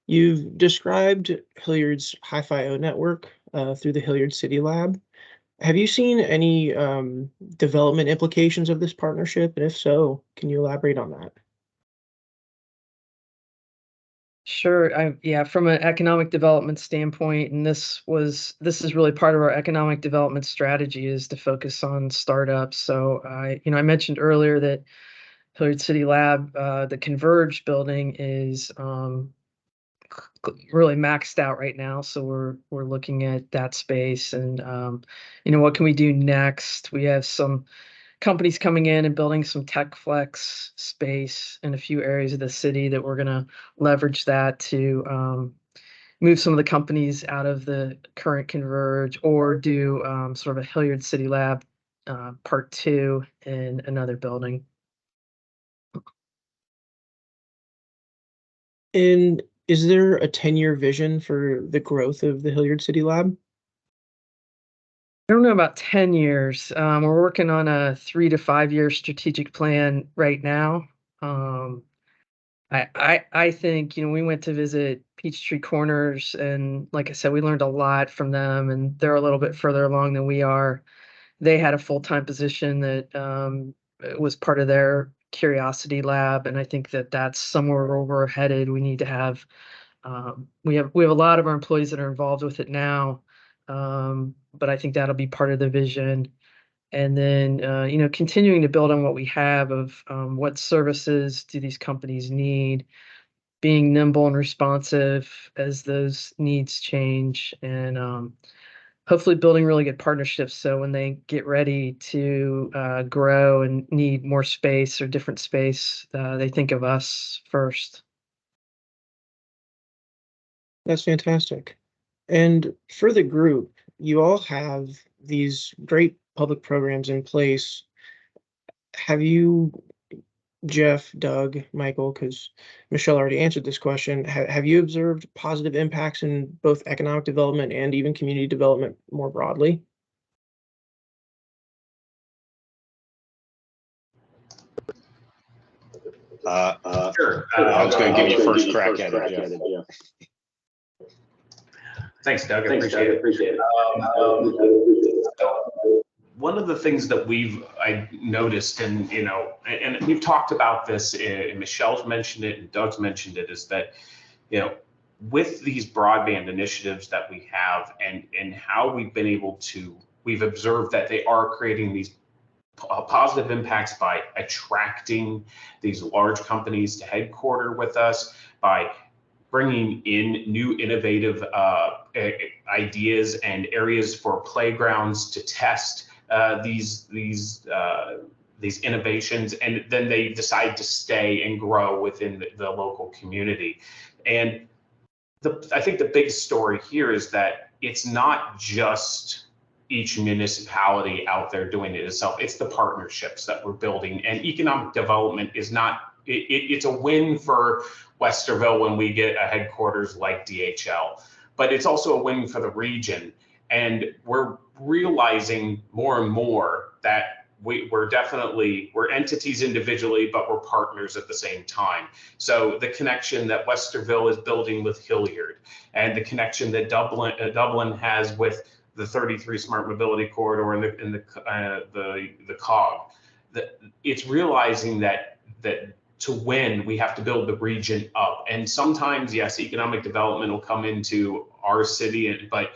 you've described Hilliard's Hi-Fi-O network through the Hilliard City Lab. Have you seen any development implications of this partnership? And if so, can you elaborate on that? Sure. Yeah, from an economic development standpoint, and this is really part of our economic development strategy is to focus on startups. So I mentioned earlier that Hilliard City Lab, the Converge building is really maxed out right now. So we're looking at that space and what can we do next? We have some companies coming in and building some tech flex space in a few areas of the city that we're going to leverage that to move some of the companies out of the current Converge or do sort of a Hilliard City Lab part 2 in another building. And is there a 10-year vision for the growth of the Hilliard City Lab? I don't know about 10 years. We're working on a 3 to 5 year strategic plan right now. I think, we went to visit Peachtree Corners, and like I said, we learned a lot from them, and they're a little bit further along than we are. They had a full-time position that was part of their curiosity lab, and I think that that's somewhere where we're headed. We need to have we have a lot of our employees that are involved with it now, but I think that'll be part of the vision. And then continuing to build on what we have of what services do these companies need, being nimble and responsive as those needs change, and hopefully building really good partnerships so when they get ready to grow and need more space or different space, they think of us first. That's fantastic. And for the group, you all have these great public programs in place. Have you, Jeff, Doug, Michael, because Michelle already answered this question, have you observed positive impacts in both economic development and even community development more broadly? Sure. I was going to give you first crack at it, Jeff. Thanks, Doug. I appreciate it. One of the things that I noticed, and we've talked about this, and Michelle's mentioned it, and Doug's mentioned it, is that with these broadband initiatives that we have, and how we've observed that they are creating these positive impacts by attracting these large companies to headquarter with us, by bringing in new innovative ideas and areas for playgrounds to test these innovations, and then they decide to stay and grow within the local community. And I think the big story here is that it's not just each municipality out there doing it itself, it's the partnerships that we're building. And economic development is not, it's a win for Westerville when we get a headquarters like DHL, but it's also a win for the region. And we're realizing more and more that we're entities individually, but we're partners at the same time. So the connection that Westerville is building with Hilliard, and the connection that Dublin has with the 33 Smart Mobility Corridor and the COG, it's realizing that to win, we have to build the region up. And sometimes, yes, economic development will come into our city, but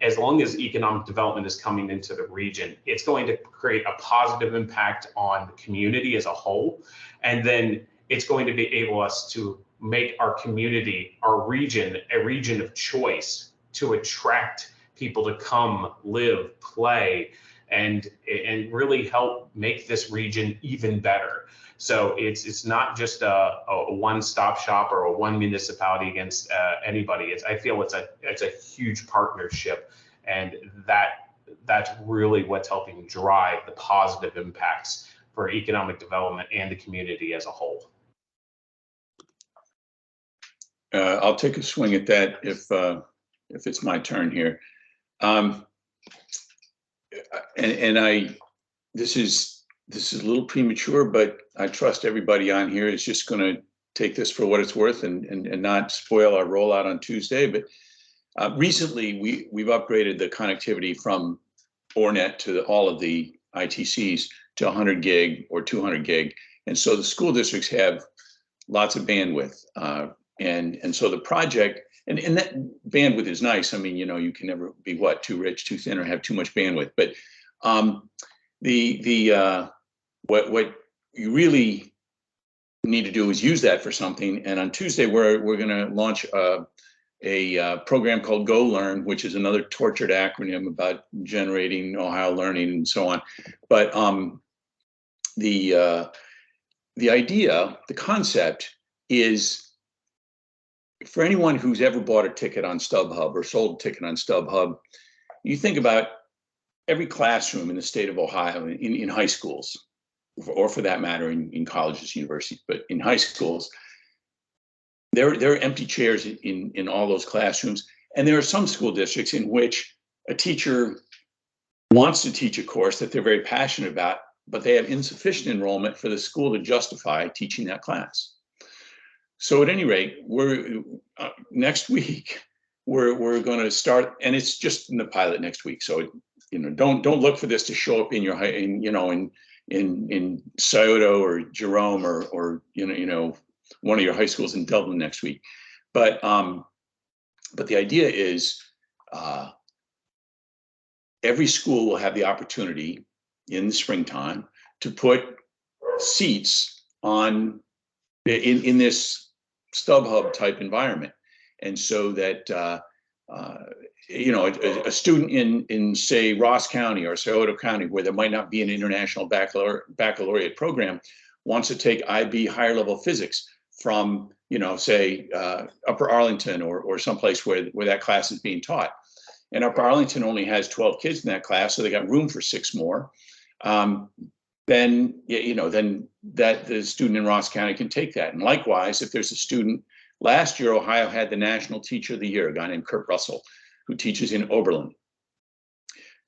as long as economic development is coming into the region, it's going to create a positive impact on the community as a whole. And then it's going to be able us to make our community, our region, a region of choice to attract people to come, live, play, and really help make this region even better. So it's not just a one-stop shop or a one municipality against anybody. I feel it's a huge partnership, and that's really what's helping drive the positive impacts for economic development and the community as a whole. I'll take a swing at that if it's my turn here. This is a little premature, but I trust everybody on here is just going to take this for what it's worth and not spoil our rollout on Tuesday. But recently, we've upgraded the connectivity from Ornet to all of the ITCs to 100 gig or 200 gig. And so the school districts have lots of bandwidth And so the project, and that bandwidth is nice. I mean, you know, you can never be too rich, too thin, or have too much bandwidth. But what you really need to do is use that for something. And on Tuesday, we're going to launch a program called Go Learn, which is another tortured acronym about generating Ohio learning and so on. But the idea, the concept is, for anyone who's ever bought a ticket on StubHub or sold a ticket on StubHub, you think about every classroom in the state of Ohio in high schools, or for that matter, in colleges, universities, but in high schools, there are empty chairs in all those classrooms. And there are some school districts in which a teacher wants to teach a course that they're very passionate about, but they have insufficient enrollment for the school to justify teaching that class. So at any rate, next week, we're going to start, and it's just in the pilot next week. So, you know, don't look for this to show up in your, in Scioto or Jerome or one of your high schools in Dublin next week. But the idea is every school will have the opportunity in the springtime to put seats on in this StubHub type environment. And so that a student in say Ross County or Scioto County, where there might not be an international baccalaureate program, wants to take IB higher level physics from, say Upper Arlington or someplace where that class is being taught. And Upper Arlington only has 12 kids in that class, so they got room for 6 more. Then that the student in Ross County can take that. And likewise, if there's a student, last year Ohio had the National Teacher of the Year, a guy named Kurt Russell, who teaches in Oberlin.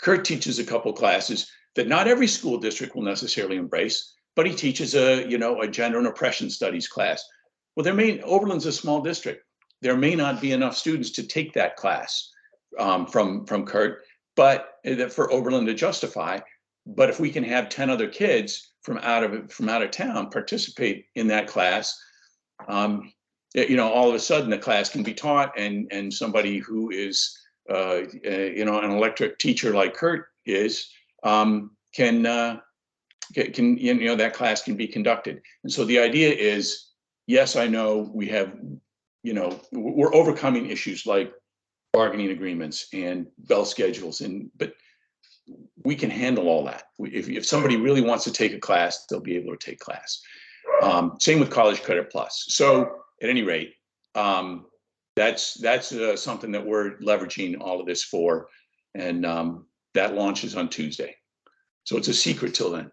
Kurt teaches a couple classes that not every school district will necessarily embrace, but he teaches a gender and oppression studies class. Well, Oberlin's a small district. There may not be enough students to take that class from Kurt, but for Oberlin to justify. But if we can have 10 other kids from out of town participate in that class, all of a sudden the class can be taught, and somebody who is an electric teacher like Kurt is can that class can be conducted. And so the idea is, yes, I know we have, we're overcoming issues like bargaining agreements and bell schedules, but we can handle all that. If somebody really wants to take a class, they'll be able to take class. Same with College Credit Plus. So at any rate, that's something that we're leveraging all of this for, and that launches on Tuesday. So it's a secret till then.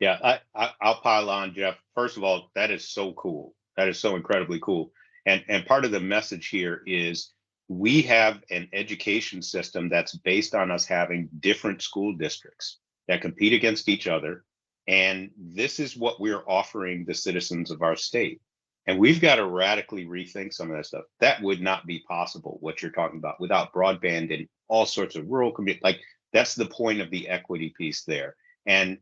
Yeah, I'll pile on, Jeff. First of all, that is so cool. That is so incredibly cool. And part of the message here is we have an education system that's based on us having different school districts that compete against each other. And this is what we're offering the citizens of our state. And we've got to radically rethink some of that stuff. That would not be possible, what you're talking about, without broadband and all sorts of rural communities. Like, that's the point of the equity piece there. And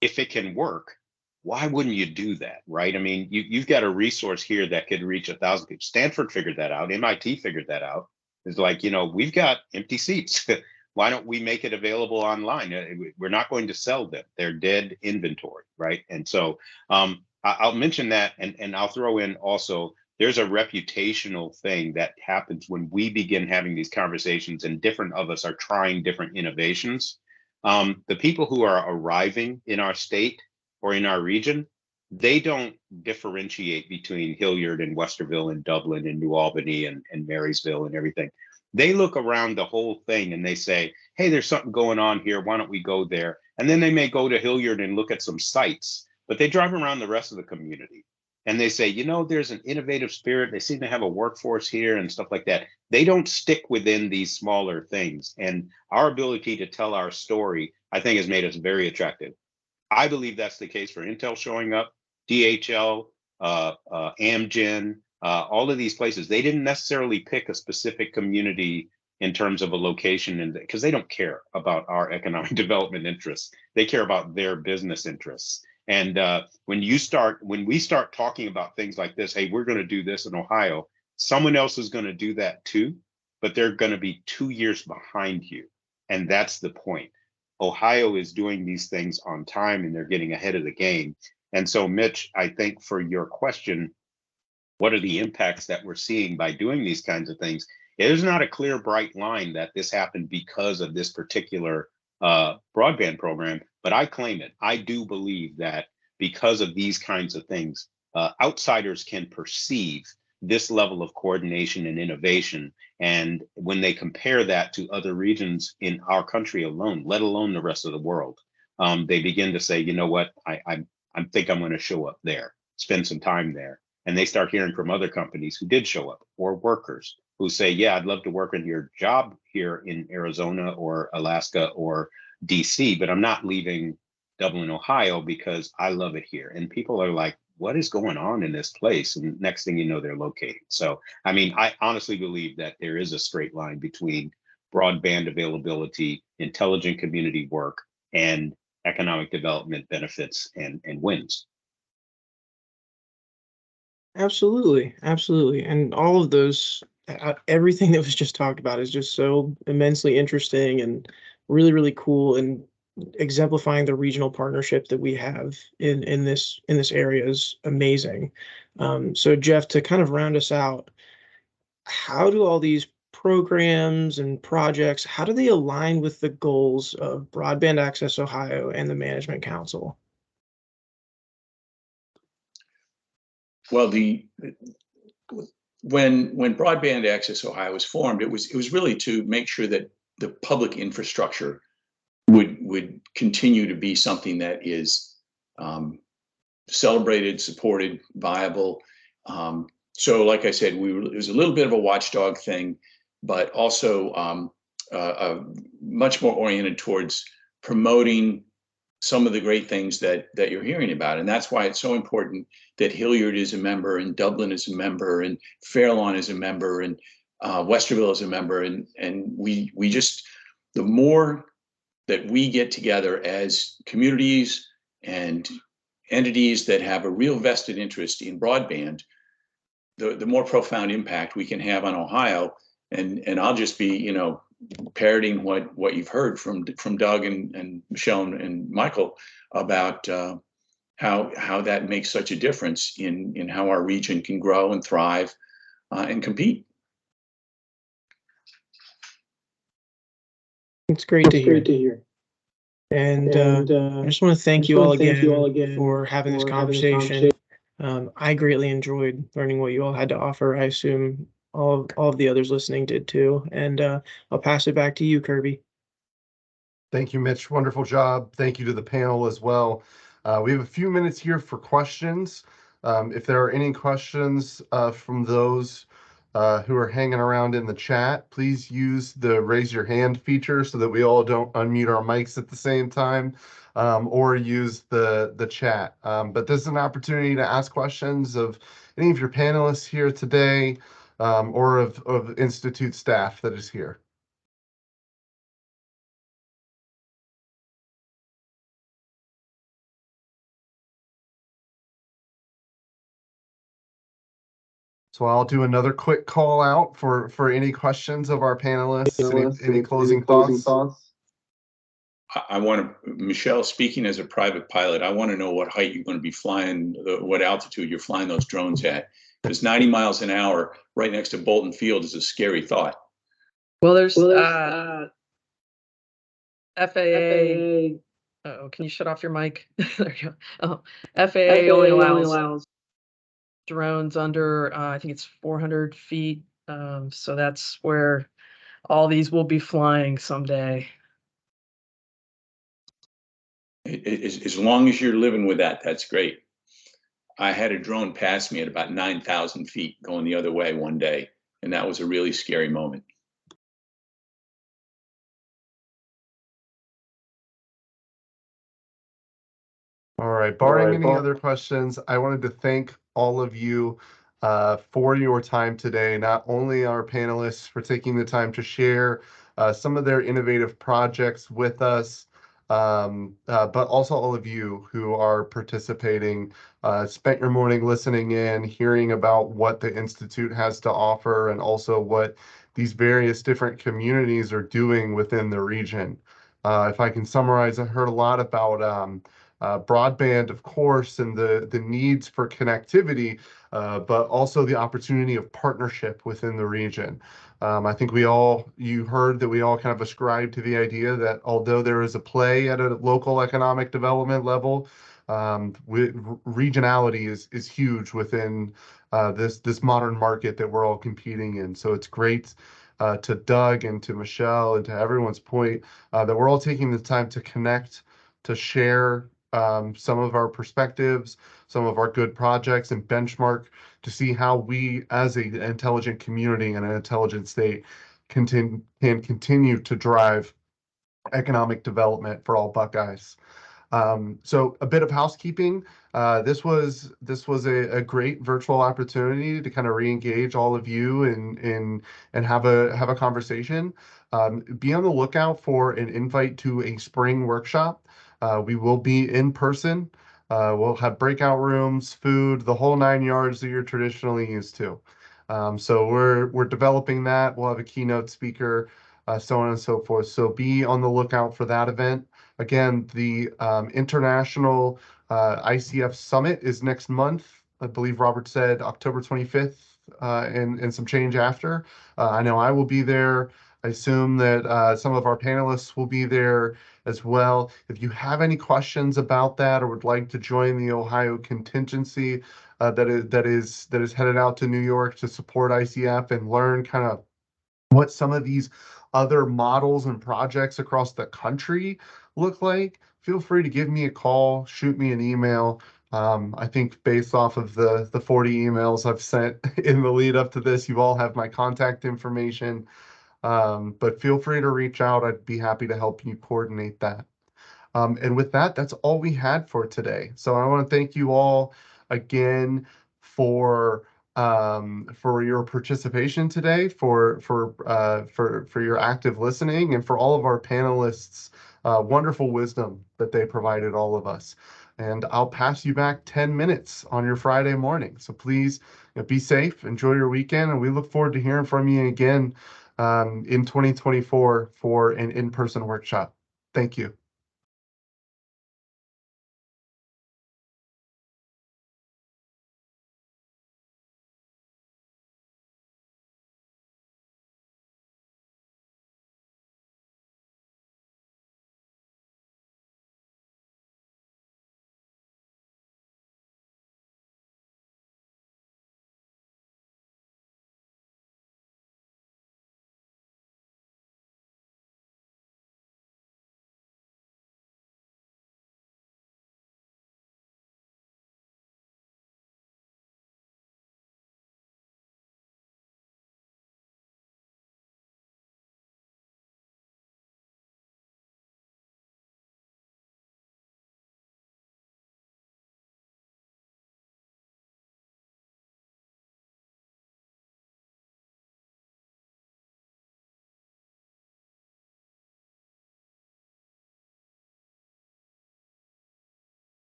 if it can work, why wouldn't you do that, right? I mean, you've got a resource here that could reach 1,000 people. Stanford figured that out. MIT figured that out. It's like, we've got empty seats. Why don't we make it available online? We're not going to sell them. They're dead inventory, right? And so I'll mention that, and I'll throw in also, there's a reputational thing that happens when we begin having these conversations and different of us are trying different innovations. The people who are arriving in our state or in our region, they don't differentiate between Hilliard and Westerville and Dublin and New Albany and Marysville and everything. They look around the whole thing and they say, hey, there's something going on here. Why don't we go there? And then they may go to Hilliard and look at some sites, but they drive around the rest of the community. And they say, there's an innovative spirit. They seem to have a workforce here and stuff like that. They don't stick within these smaller things. And our ability to tell our story, I think, has made us very attractive. I believe that's the case for Intel showing up, DHL, Amgen, all of these places. They didn't necessarily pick a specific community in terms of a location, because they don't care about our economic development interests. They care about their business interests. And when we start talking about things like this, hey, we're going to do this in Ohio, someone else is going to do that too, but they're going to be 2 years behind you. And that's the point. Ohio is doing these things on time and they're getting ahead of the game. And so, Mitch, I think for your question, what are the impacts that we're seeing by doing these kinds of things? There's not a clear, bright line that this happened because of this particular broadband program, but I claim it. I do believe that because of these kinds of things, outsiders can perceive this level of coordination and innovation. And when they compare that to other regions in our country alone, let alone the rest of the world, they begin to say, you know what, I think I'm going to show up there, spend some time there. And they start hearing from other companies who did show up, or workers who say, yeah, I'd love to work in your job here in Arizona or Alaska or DC, but I'm not leaving Dublin, Ohio, because I love it here. And people are like, what is going on in this place? And next thing you know, they're located. So, I mean, I honestly believe that there is a straight line between broadband availability, intelligent community work, and economic development benefits and wins. Absolutely, absolutely. And all of those, everything that was just talked about is just so immensely interesting and really, really cool, and exemplifying the regional partnership that we have in this area is amazing. So Jeff, to kind of round us out, how do all these programs and projects, how do they align with the goals of Broadband Access Ohio and the Management Council? Well, when Broadband Access Ohio was formed, it was really to make sure that the public infrastructure would continue to be something that is celebrated, supported, viable. So, like I said, it was a little bit of a watchdog thing, but also much more oriented towards promoting some of the great things that you're hearing about. And that's why it's so important that Hilliard is a member, and Dublin is a member, and Fairlawn is a member, and Westerville is a member. And we just, the more that we get together as communities and entities that have a real vested interest in broadband, the more profound impact we can have on Ohio. And I'll just be, parroting what you've heard from Doug and Michelle and Michael about how that makes such a difference in how our region can grow and thrive and compete. It's great to hear. And I just want to thank you all again for having this conversation. I greatly enjoyed learning what you all had to offer. I assume all of the others listening did too. And I'll pass it back to you, Kirby. Thank you, Mitch. Wonderful job. Thank you to the panel as well. We have a few minutes here for questions. If there are any questions from those who are hanging around in the chat, please use the raise your hand feature so that we all don't unmute our mics at the same time, or use the chat. But this is an opportunity to ask questions of any of your panelists here today, or of Institute staff that is here. So I'll do another quick call out for any questions of our panelists. Any closing thoughts? I want to, Michelle, speaking as a private pilot, I want to know what height you're going to be flying, what altitude you're flying those drones at. Because 90 miles an hour right next to Bolton Field is a scary thought. Well, there's FAA. Oh, can you shut off your mic? There you go. Oh, FAA only allows drones under, I think it's 400 feet. So that's where all these will be flying someday. As long as you're living with that, that's great. I had a drone pass me at about 9,000 feet going the other way one day, and that was a really scary moment. All right, barring any other questions, I wanted to thank all of you for your time today, not only our panelists for taking the time to share some of their innovative projects with us, but also all of you who are participating, spent your morning listening in, hearing about what the Institute has to offer, and also what these various different communities are doing within the region. If I can summarize, I heard a lot about broadband, of course, and the needs for connectivity, but also the opportunity of partnership within the region. I think you heard that we all kind of ascribe to the idea that although there is a play at a local economic development level, regionality is huge within this modern market that we're all competing in. So it's great to Doug and to Michelle and to everyone's point that we're all taking the time to connect, to share some of our perspectives, some of our good projects, and benchmark to see how we, as an intelligent community and an intelligent state, can continue to drive economic development for all Buckeyes. So a bit of housekeeping. This was a great virtual opportunity to kind of re-engage all of you and have a conversation. Be on the lookout for an invite to a spring workshop. We will be in person. We'll have breakout rooms, food, the whole 9 yards that you're traditionally used to. So we're developing that. We'll have a keynote speaker, so on and so forth. So be on the lookout for that event. Again, the International ICF Summit is next month. I believe Robert said October 25th and some change after. I know I will be there. I assume that some of our panelists will be there as well. If you have any questions about that or would like to join the Ohio contingency that is headed out to New York to support ICF and learn kind of what some of these other models and projects across the country look like, feel free to give me a call, shoot me an email. I think based off of the 40 emails I've sent in the lead up to this, you all have my contact information. But feel free to reach out. I'd be happy to help you coordinate that. And with that, that's all we had for today. So I want to thank you all again for your participation today, for your active listening, and for all of our panelists' wonderful wisdom that they provided all of us. And I'll pass you back 10 minutes on your Friday morning. So please be safe, enjoy your weekend, and we look forward to hearing from you again in 2024 for an in-person workshop. Thank you.